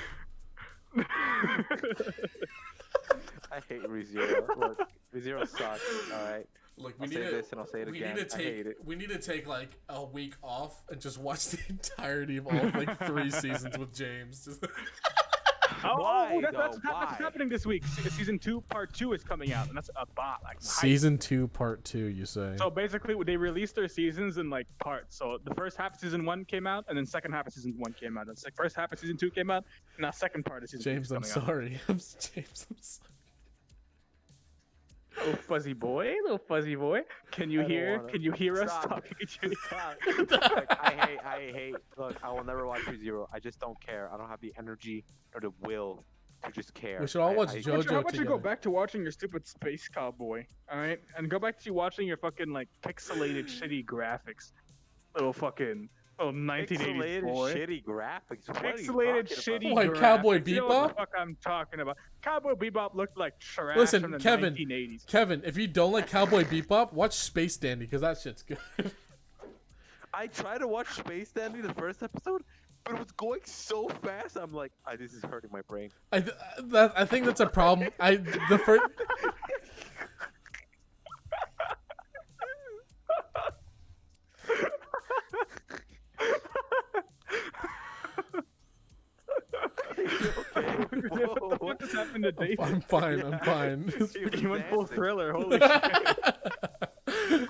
I hate ReZero. Look, ReZero sucks. All right. Look, I'll say this and I'll say it again. I hate it. We need to take like a week off and just watch the entirety of all like 3 seasons with James. Just... Why, that's Why? happening this week. Season 2, Part 2 is coming out, and that's a bot. Like Season 2, Part 2, you say? So basically, they released their seasons in like parts. So the first half of Season 1 came out, and then second half of Season 1 came out. And the first half of Season 2 came out, and now second part of Season 2 James, is I'm coming out. sorry. James, I'm sorry. Little fuzzy boy. Can you I don't hear? wanna- Can you hear us Stop. talking to you? Look, I hate. Look, I will never watch ReZero. I just don't care. I don't have the energy or the will to just care. We should all watch How JoJo about you go together. back to watching your stupid space cowboy, all right? And go back to watching your fucking like pixelated shitty graphics, little 1980s Pixelated, boy. shitty graphics. What are you Pixelated, talking shitty. What, graphics. Cowboy You know what Bebop? the fuck I'm talking about? Cowboy Bebop looked like trash Listen, from the Kevin. 1980s. Kevin, if you don't like Cowboy Bebop, watch Space Dandy because that shit's good. I tried to watch Space Dandy the first episode, but it was going so fast. I'm like, this is hurting my brain. I think that's a problem. The first. What just happened to Dave? I'm fine. I'm fine. He was He went full dancing. Thriller. Holy shit!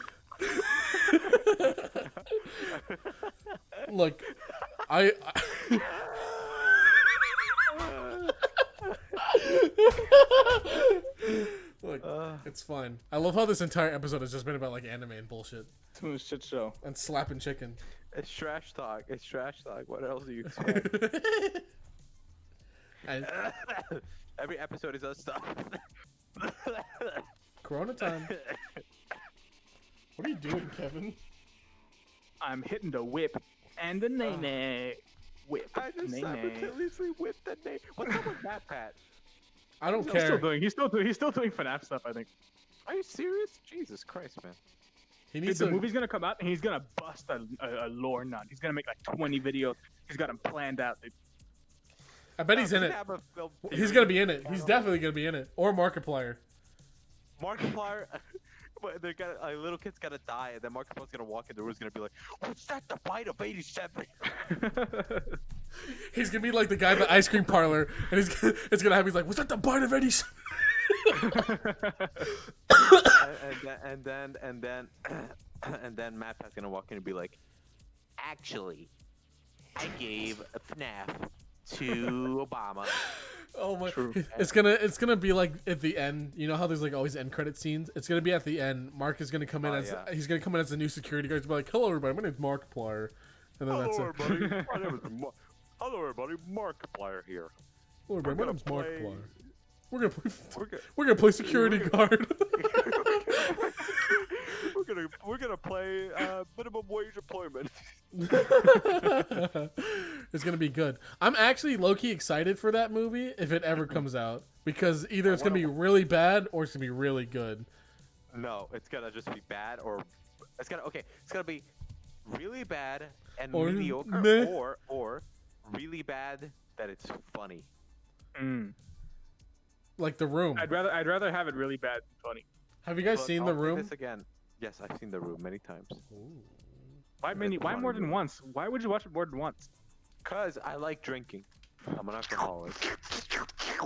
Look, I look. It's fine. I love how this entire episode has just been about like anime and bullshit Smooth shit show. and slapping chicken. It's trash talk. It's trash talk. What else do you expect? And Every episode is us stuff. Corona time. What are you doing, Kevin? I'm hitting the whip and the nay whip. I just Nay-nay. simultaneously whipped the name. What's up with that, Pat? I don't He's care. still doing FNAF stuff. I think. Are you serious? Jesus Christ, man. He Dude, needs the to. movie's gonna come out and he's gonna bust a lore nut. He's gonna make like 20 videos. He's got them planned out. Dude. I bet he's in We it. have a film He's theory gonna be in it. He's channel. definitely gonna be in it. Or Markiplier. Markiplier. But they're gonna, a little kid's gonna die, and then Markiplier's gonna walk in the room. He's gonna be like, "What's that? The bite of '87." He's gonna be like the guy at the ice cream parlor, and it's gonna have. He's like, "Was that the bite of Eddie?" and then Matt Pat's gonna walk in and be like, "Actually, I gave a FNAF to Obama." Oh my! True. It's gonna be like at the end. You know how there's like always end credit scenes. It's gonna be at the end. Mark is gonna come in Oh, as yeah. he's gonna come in as the new security guard. To be like, "Hello, everybody. My name's Markiplier," and then that's it. everybody. My name is Hello, everybody. Markiplier here. Hello, everybody. My gonna name's play- Markiplier. We're gonna play. We're gonna, We're gonna play security guard. we're gonna play minimum wage employment. It's gonna be good. I'm actually low key excited for that movie if it ever comes out because either it's gonna be really bad or it's gonna be really good. No, it's gonna just be bad, or it's gonna be really bad and Or mediocre, meh. or really bad that it's funny. Mm. Like The Room. I'd rather have it really bad than funny. Have you guys Look, seen I'll The say Room? This again. Yes, I've seen The Room many times. Why It's Why funny, more than dude. once? Why would you watch it more than once? Cause I like drinking. I'm an alcoholic.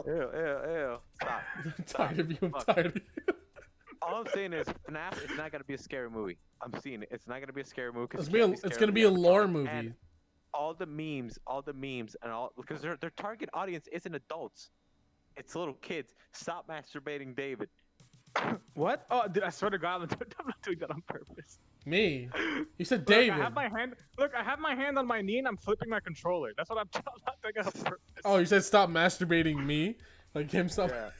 Ew. Stop. I'm tired of you. I'm Fuck. tired of you. All I'm saying is FNAF is not gonna be a scary movie. I'm seeing it. It's not gonna be a scary movie. 'Cause It's, you can't it's scared gonna of be the a lore Avatar. movie. And all the memes, and all because their target audience isn't adults. It's little kids. Stop masturbating, David. What? Oh, dude, I swear to God, I'm not doing that on purpose. Me? You said Look, David. I have my hand. Look, I have my hand on my knee and I'm flipping my controller. That's what I'm not doing it on purpose. Oh, you said stop masturbating me? Like him stop. Yeah.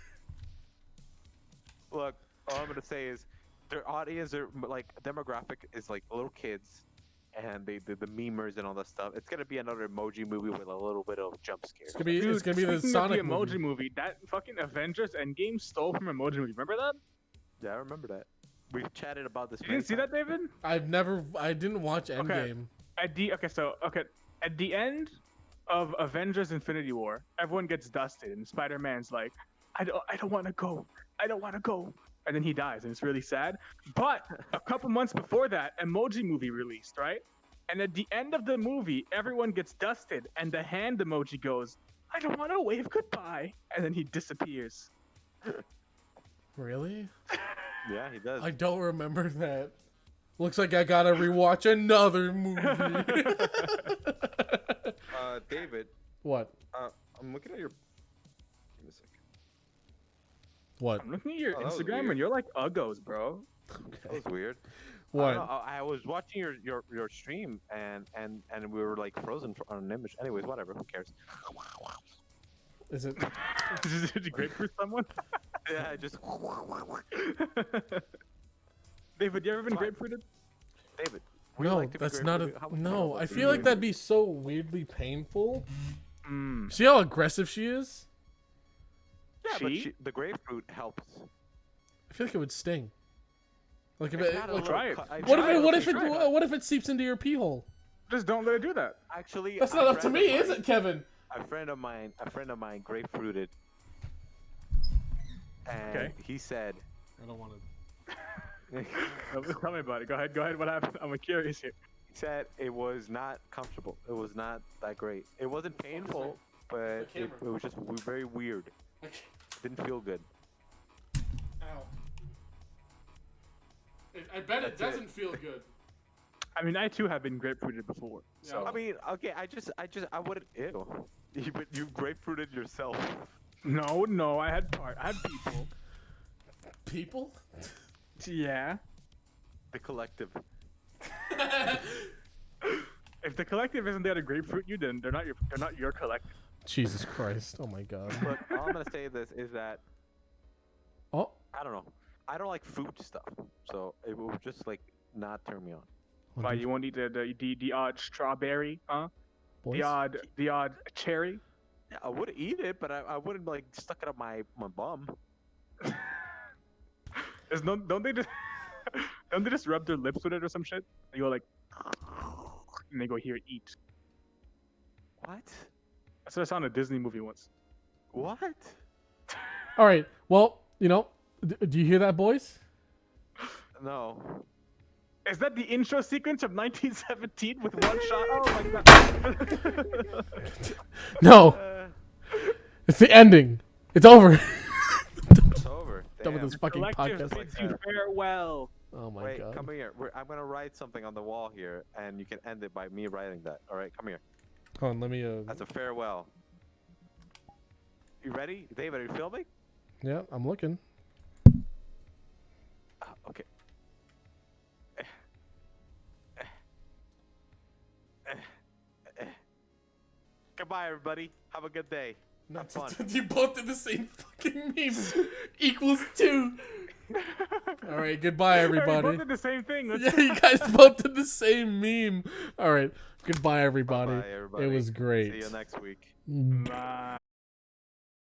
Look, all I'm gonna say is their audience, their like demographic is like little kids, and the memers and all that stuff. It's gonna be another emoji movie with a little bit of jump scares. It's gonna be. Dude, It's gonna be the speaking of Sonic the emoji movie. movie. That fucking Avengers Endgame stole from Emoji Movie. Remember that? Yeah, I remember that. We've chatted about this. You didn't see that, David? I didn't watch Endgame. At the end of Avengers Infinity War, everyone gets dusted and Spider-Man's like, I don't want to go. I don't want to go. And then he dies, and it's really sad. But a couple months before that, Emoji Movie released, right? And at the end of the movie, everyone gets dusted, and the hand emoji goes, I don't want to wave goodbye. And then he disappears. Really? Yeah, he does. I don't remember that. Looks like I gotta rewatch another movie. David, What? I'm looking at your. Give me a second. What? I'm looking at your Oh, that was Instagram, weird. and you're like Uggos, bro. That was weird. I What? don't know, I was watching your stream and we were like frozen on an image. Anyways, whatever. Who cares? Is it? Did you grapefruit someone? Yeah, I just. David, you ever been Fine. grapefruited? David. would you No, like to be that's not a. grapefruited? How much No, trouble I would feel you like do? that'd be so weirdly painful. Mm. See how aggressive she is? Yeah, but She? the grapefruit helps. I feel like it would sting. Like if It's it. not a Like, little try it. cut- I what if tried it? What okay, if it? try it. What if it seeps into your pee hole? Just don't let it do that. Actually, That's a not up to friend me, of is mine- it, Kevin? A friend of mine grapefruited, and Okay. he said, I don't want to. Tell me about it. Go ahead. What happened? I'm curious here. he said it was not comfortable. It was not that great. It wasn't painful, but it camera. was just very weird. It didn't feel good. Ow. I bet it doesn't feel good. I mean, I too have been grapefruited before. So I mean, okay, I wouldn't. Ew. You grapefruited yourself. no, I had people. People? Yeah. The collective. If the collective isn't there to grapefruit you, then they're not your collective. Jesus Christ! Oh my God. Look, all I'm gonna say this is that Oh. I don't know. I don't like fruit stuff, so it will just like not turn me on. Why you won't eat the odd strawberry, huh? Boys? The odd cherry. Yeah, I would eat it, but I wouldn't like stuck it up my bum. Don't they just don't they just rub their lips with it or some shit? And you go like, and they go here eat. What? That's what I saw in a Disney movie once. What? All right. Well, do you hear that, boys? No. Is that the intro sequence of 1917 with one shot? Oh my god. No. It's the ending. It's over. It's over. Done with Damn. this fucking Collective podcast. bids you farewell. Oh my Wait, God. come here. I'm gonna write something on the wall here, and you can end it by me writing that. All right, come here. Hold on, let me. That's a farewell. You ready, David? Are you filming? Yeah, I'm looking. Okay. Goodbye, everybody. Have a good day. Have fun. You both did the same fucking meme. Equals 2. All right, goodbye, We everybody. both did the same thing. Let's Yeah, you guys both did the same meme. All right, goodbye, everybody. Bye, everybody. It was great. See you next week. Bye.